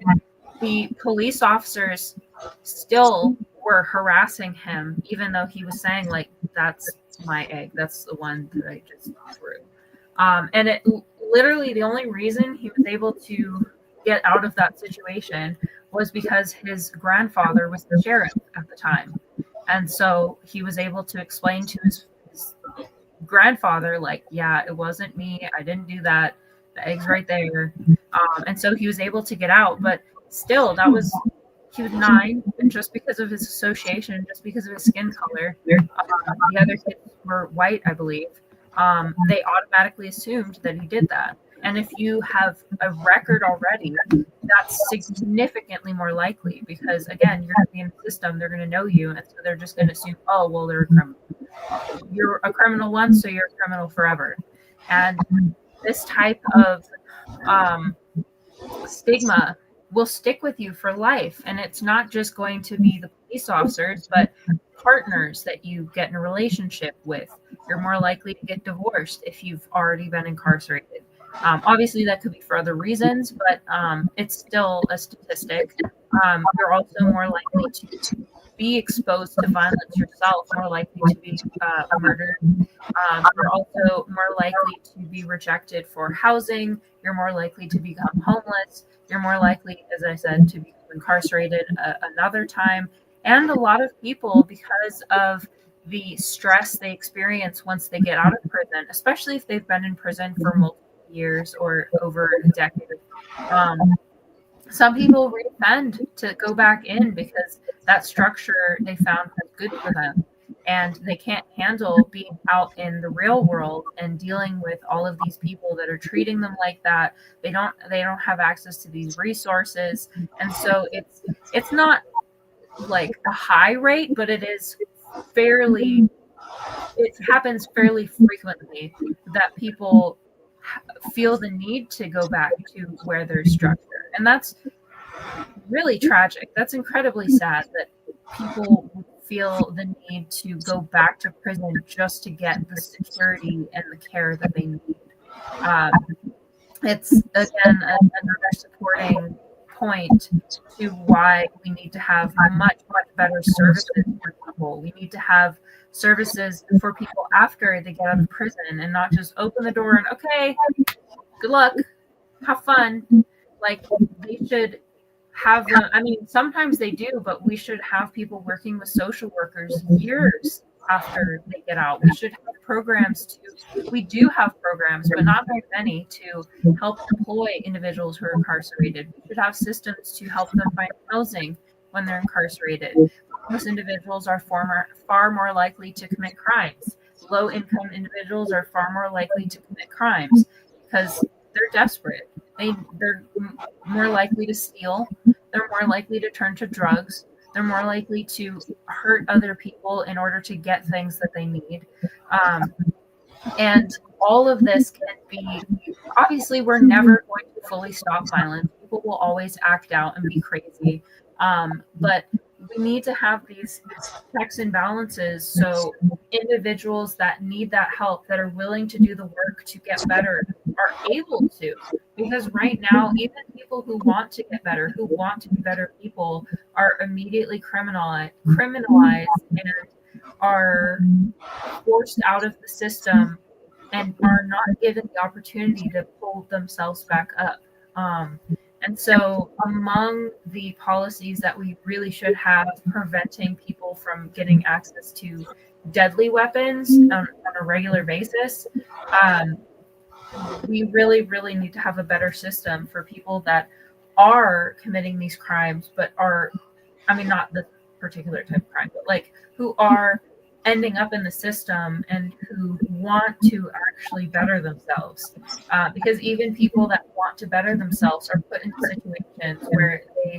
the police officers still were harassing him, even though he was saying like, that's my egg. That's the one that I just threw. And it literally, the only reason he was able to get out of that situation was because his grandfather was the sheriff at the time. And so he was able to explain to his grandfather, like, yeah, it wasn't me. I didn't do that. The egg's right there. And so he was able to get out. But still, he was 9, and just because of his association, just because of his skin color, the other kids were white, I believe. They automatically assumed that he did that. And if you have a record already, that's significantly more likely because, again, you're going to be in the system, they're going to know you, and so they're just going to assume, oh, well, they're a criminal. You're a criminal once, so you're a criminal forever. And this type of stigma will stick with you for life. And it's not just going to be the police officers, but partners that you get in a relationship with. You're more likely to get divorced if you've already been incarcerated. Obviously, that could be for other reasons, but it's still a statistic. You're also more likely to be exposed to violence yourself, more likely to be murdered. You're also more likely to be rejected for housing. You're more likely to become homeless. You're more likely, as I said, to become incarcerated another time. And a lot of people, because of the stress they experience once they get out of prison, especially if they've been in prison for multiple years or over a decade. Some people reoffend to go back in because that structure they found was good for them, and they can't handle being out in the real world and dealing with all of these people that are treating them like that. They don't have access to these resources, and so it's not like a high rate, but it is fairly. It happens fairly frequently that people feel the need to go back to where there's structure. And that's really tragic. That's incredibly sad that people feel the need to go back to prison just to get the security and the care that they need. It's, again, another supporting point to why we need to have much, much better services for people. We need to have services for people after they get out of prison and not just open the door and, okay, good luck, have fun. Like, they should have them. I mean, sometimes they do, but we should have people working with social workers years after they get out. We should have programs we do have programs, but not very many, to help employ individuals who are incarcerated. We should have systems to help them find housing when they're incarcerated. Most individuals are far more likely to commit crimes. Low-income individuals are far more likely to commit crimes because they're desperate. They're more likely to steal. They're more likely to turn to drugs. They're more likely to hurt other people in order to get things that they need. And all of this can be, obviously, we're never going to fully stop violence. People will always act out and be crazy. But we need to have these checks and balances so individuals that need that help, that are willing to do the work to get better, are able to. Because right now, even people who want to get better, who want to be better people, are immediately criminalized and are forced out of the system and are not given the opportunity to pull themselves back up. And so among the policies that we really should have preventing people from getting access to deadly weapons on a regular basis, we really, really need to have a better system for people that are committing these crimes, but are, I mean, not the particular type of crime, but like who are ending up in the system and who want to actually better themselves. Because even people that want to better themselves are put into situations where they,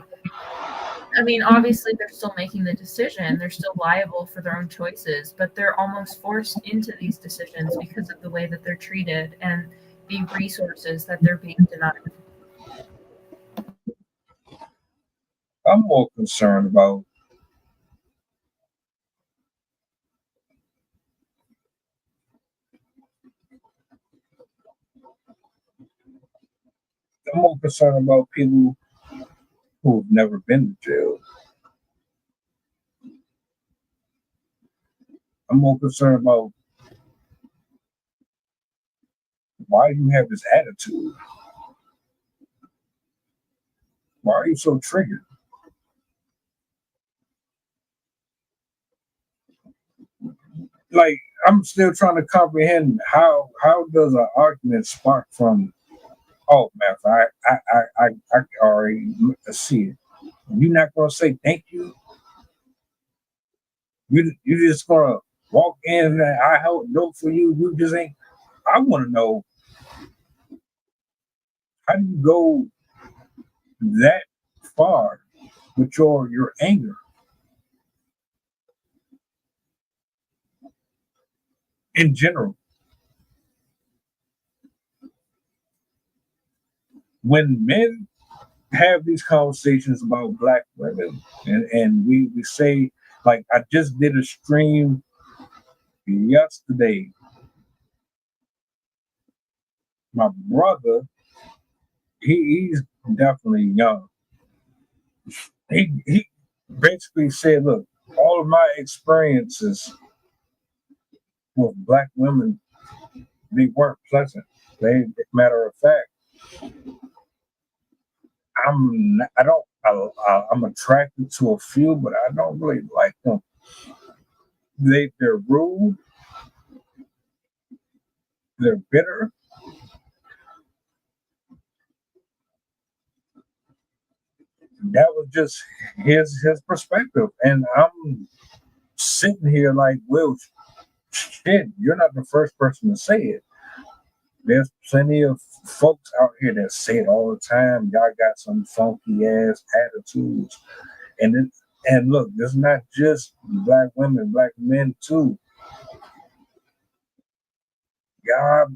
I mean, obviously they're still making the decision, they're still liable for their own choices, but they're almost forced into these decisions because of the way that they're treated and the resources that they're being denied. I'm more concerned about people who've never been to jail. I'm more concerned about why you have this attitude. Why are you so triggered? Like, I'm still trying to comprehend how does an argument spark from, oh man, I already see it. You're not gonna say thank you. You just gonna walk in and I help vote for you. You just ain't. I want to know, how do you go that far with your anger? In general, when men have these conversations about black women, and we say, like, I just did a stream yesterday. My brother, he's definitely young. He basically said, look, all of my experiences with black women, they weren't pleasant. Matter of fact, I'm attracted to a few, but I don't really like them. They're rude. They're bitter. That was just his perspective, and I'm sitting here like, well, shit, you're not the first person to say it. There's plenty of folks out here that say it all the time. Y'all got some funky ass attitudes, and look, it's not just black women, black men too. Y'all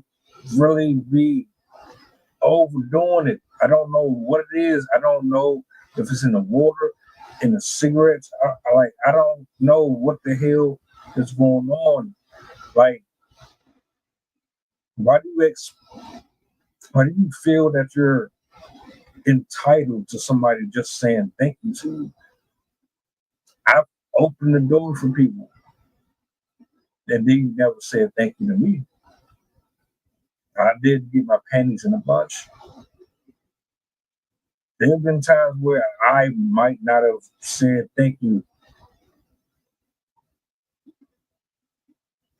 really be overdoing it. I don't know what it is. I don't know if it's in the water, in the cigarettes. I don't know what the hell is going on. Like, why do you feel that you're entitled to somebody just saying thank you to you? I've opened the door for people that they never said thank you to me. I did get my panties in a bunch. There have been times where I might not have said thank you.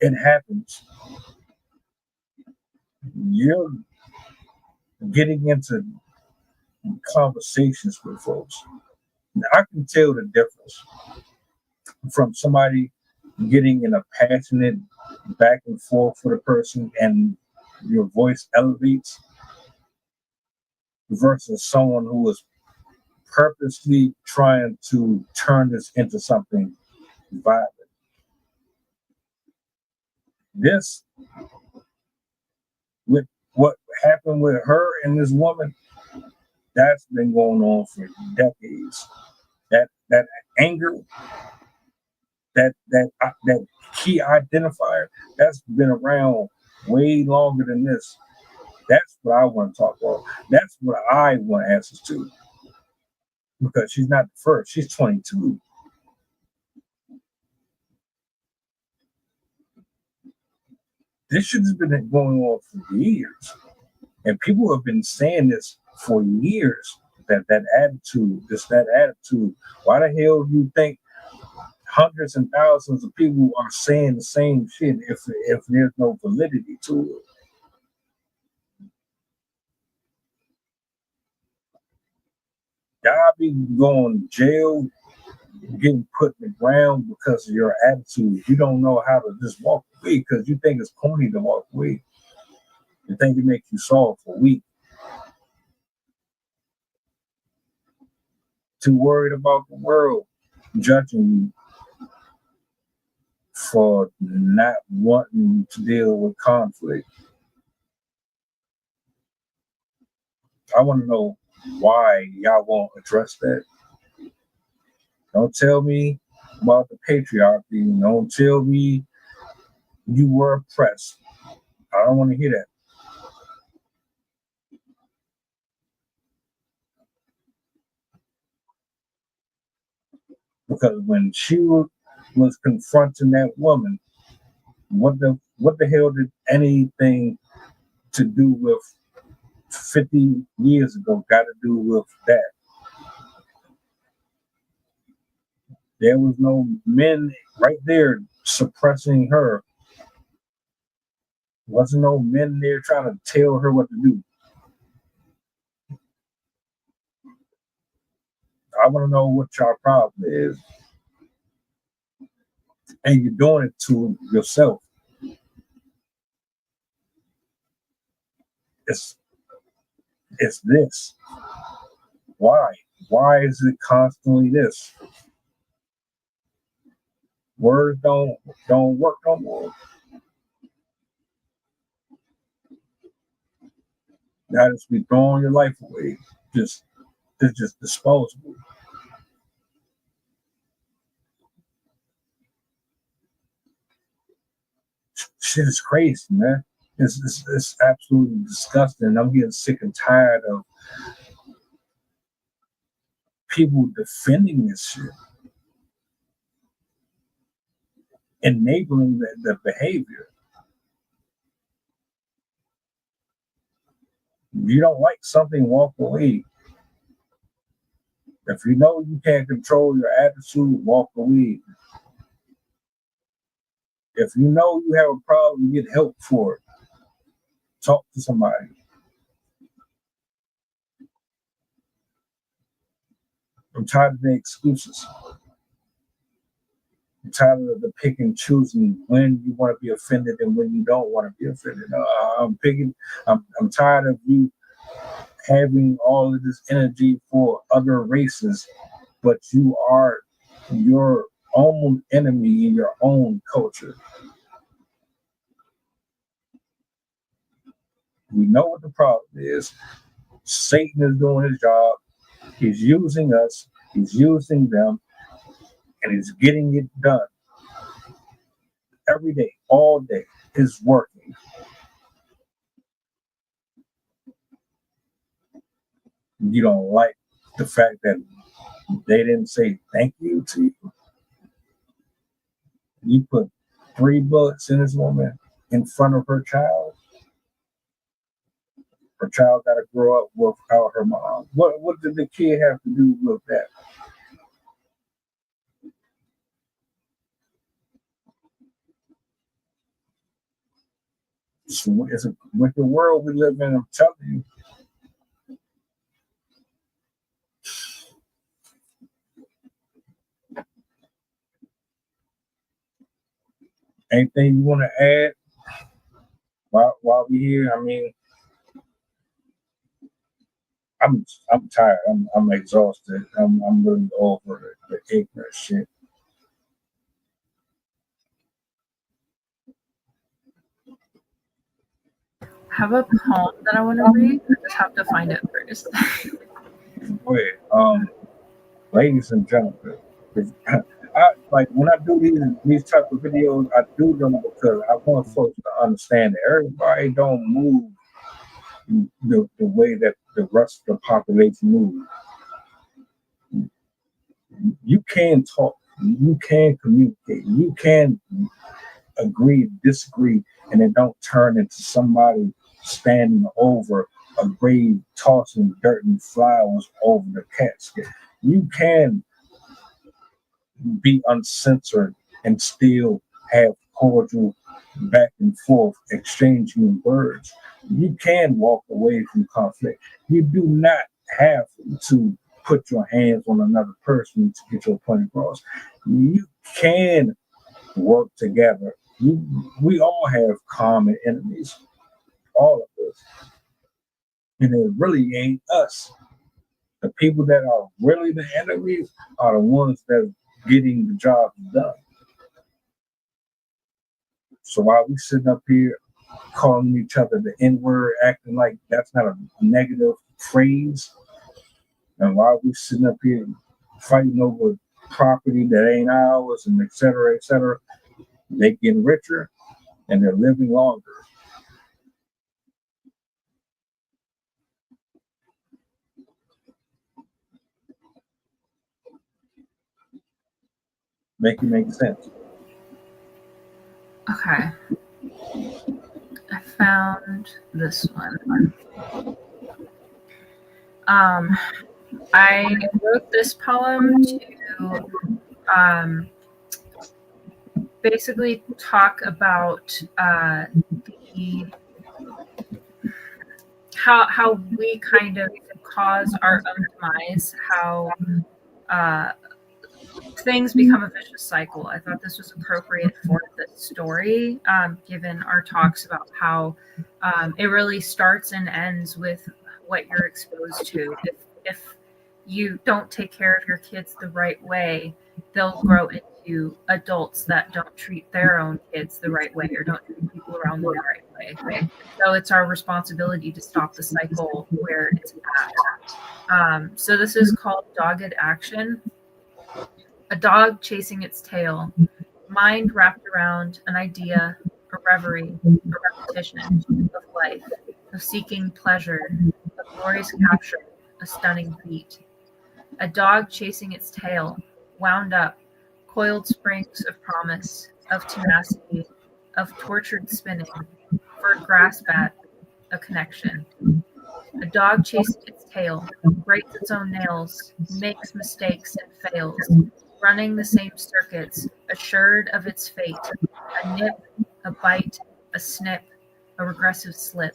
It happens. You're getting into conversations with folks. I can tell the difference from somebody getting in a passionate back and forth with a person and your voice elevates versus someone who is purposely trying to turn this into something violent. This, with what happened with her and this woman, that's been going on for decades. that anger, that key identifier, that's been around way longer than this. That's what I want to talk about. That's what I want answers to. Because she's not the first. She's 22. This shit has been going on for years. And people have been saying this for years. That attitude. Why the hell do you think hundreds and thousands of people are saying the same shit if there's no validity to it? Y'all be going to jail, getting put in the ground because of your attitude. You don't know how to just walk away because you think it's corny to walk away. You think it makes you soft or weak. Too worried about the world judging you for not wanting to deal with conflict. I want to know why y'all won't address that. Don't tell me about the patriarchy. Don't tell me you were oppressed. I don't want to hear that. Because when she was confronting that woman, what the hell did anything to do with 50 years ago got to do with that? There was no men right there suppressing her. Wasn't no men there trying to tell her what to do. I want to know what your problem is. And you're doing it to yourself. It's this. Why? Why is it constantly this? Words don't work no more. Now just be throwing your life away. It's just disposable. Shit is crazy, man. It's absolutely disgusting. I'm getting sick and tired of people defending this shit, enabling the behavior. If you don't like something, walk away. If you know you can't control your attitude, walk away. If you know you have a problem, get help for it. Talk to somebody. I'm tired of the excuses. I'm tired of the pick and choosing when you want to be offended and when you don't want to be offended. I'm tired of you having all of this energy for other races, but you are your own enemy in your own culture. We know what the problem is. Satan is doing his job. He's using us. He's using them. And he's getting it done. Every day, all day, is working. You don't like the fact that they didn't say thank you to you. You put 3 bullets in this woman in front of her child. Her child got to grow up without her mom. What did the kid have to do with that? It's a wicked world we live in, I'm telling you. Anything you want to add while we here? I mean, I'm tired. I'm exhausted. I'm really over the ignorant shit. I have a poem that I want to read. I just have to find it first. Go ahead. ladies and gentlemen, like when I do these type of videos, I do them because I want folks to understand that everybody don't move the way that the rest of the population moves. You can talk, you can communicate, you can agree, disagree, and it don't turn into somebody standing over a grave, tossing dirt and flowers over the casket. You can be uncensored and still have cordial back and forth, exchanging words. You can walk away from conflict. You do not have to put your hands on another person to get your point across. You can work together. We all have common enemies, all of us. And it really ain't us. The people that are really the enemies are the ones that are getting the job done. So while we sitting up here calling each other the N-word, acting like that's not a negative phrase, and while we sitting up here fighting over property that ain't ours and et cetera, they getting richer and they're living longer. Make sense. Okay. I found this one. I wrote this poem to basically talk about how we kind of cause our own demise, how things become a vicious cycle. I thought this was appropriate for this story, given our talks about how it really starts and ends with what you're exposed to. If you don't take care of your kids the right way, they'll grow into adults that don't treat their own kids the right way or don't treat people around them the right way. So it's our responsibility to stop the cycle where it's at. So this is called Dogged Action. A dog chasing its tail, mind wrapped around an idea, a reverie, a repetition of life, of seeking pleasure, a glorious capture, a stunning feat. A dog chasing its tail, wound up, coiled springs of promise, of tenacity, of tortured spinning, for a grasp at a connection. A dog chasing its tail, breaks its own nails, makes mistakes and fails, running the same circuits, assured of its fate, a nip, a bite, a snip, a regressive slip.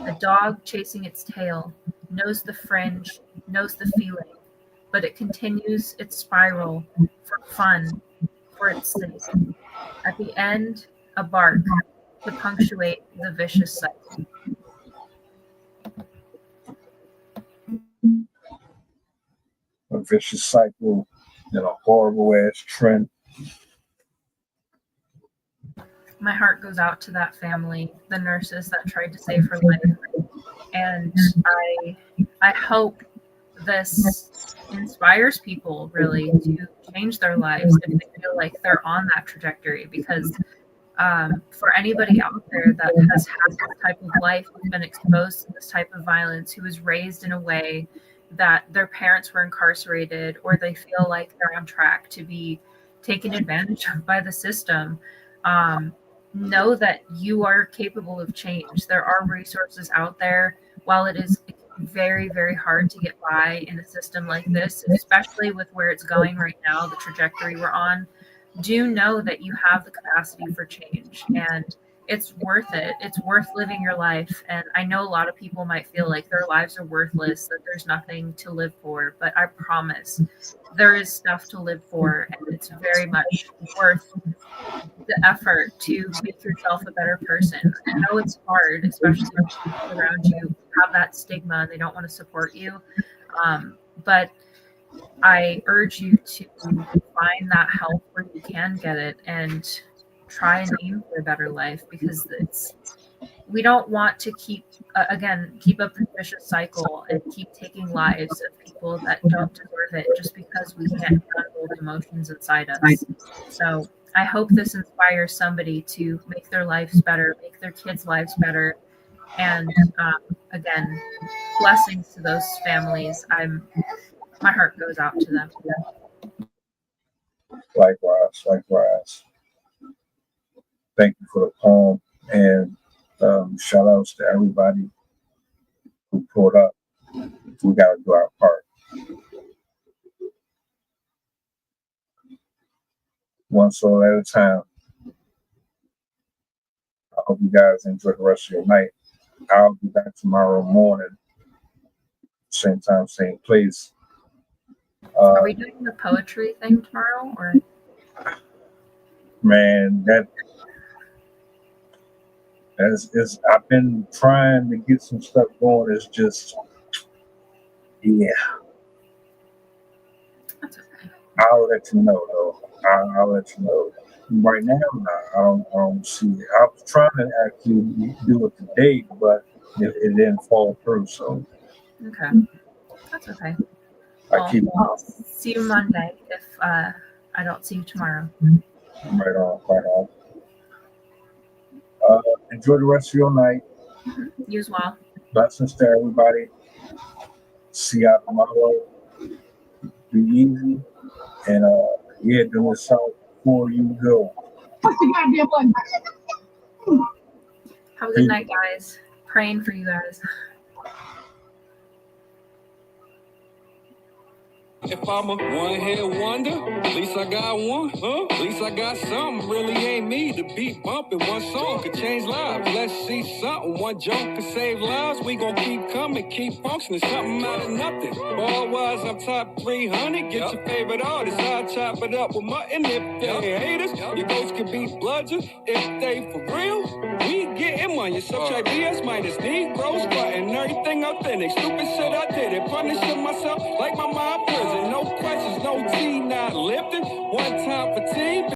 A dog chasing its tail knows the fringe, knows the feeling, but it continues its spiral for fun, for its sake. At the end, a bark to punctuate the vicious cycle. A vicious cycle and a horrible ass trend. My heart goes out to that family, the nurses that tried to save her life. And I hope this inspires people really to change their lives if they feel like they're on that trajectory, because for anybody out there that has had this type of life, who's been exposed to this type of violence, who was raised in a way that their parents were incarcerated, or they feel like they're on track to be taken advantage of by the system, know that you are capable of change. There are resources out there. While it is very, very hard to get by in a system like this, especially with where it's going right now, the trajectory we're on, do know that you have the capacity for change, and it's worth it. It's worth living your life. And I know a lot of people might feel like their lives are worthless, that there's nothing to live for, but I promise there is stuff to live for, and it's very much worth the effort to make yourself a better person. I know it's hard, especially when people around you have that stigma and they don't want to support you. But I urge you to find that help where you can get it and try and aim for a better life, because we don't want to keep up the vicious cycle and keep taking lives of people that don't deserve it just because we can't control the emotions inside us. So I hope this inspires somebody to make their lives better, make their kids' lives better. And again, blessings to those families. My heart goes out to them. Likewise. Thank you for the poem, and shout outs to everybody who pulled up. We got to do our part. One soul at a time. I hope you guys enjoy the rest of your night. I'll be back tomorrow morning, same time, same place. Are we doing the poetry thing tomorrow, or? Man, I've been trying to get some stuff going. It's just, yeah. That's okay. I'll let you know, though. I'll let you know. Right now, I don't see it. I was trying to actually do it today, but it didn't fall through. So. Okay. That's okay. I'll see you Monday if I don't see you tomorrow. Right on. Enjoy the rest of your night. You as well. Blessings to everybody. See y'all tomorrow. Be easy. And do this out before you go. Have a good night, guys. Praying for you guys. If I'm a one-hit wonder, at least I got one, huh? At least I got something, really ain't me. The beat bumping, one song could change lives. Let's see something, one joke could save lives. We gon' keep coming, keep functioning, something out of nothing. Ball-wise, I'm top 300, get your favorite artist. I'll chop it up with mutton if they haters. Your ghost could be bludgeon if they for real. We getting money, so check BS minus Negroes, button everything authentic. Stupid shit I did it, punishing myself like my mom prison. No questions, no tea, not lifted. One time for team.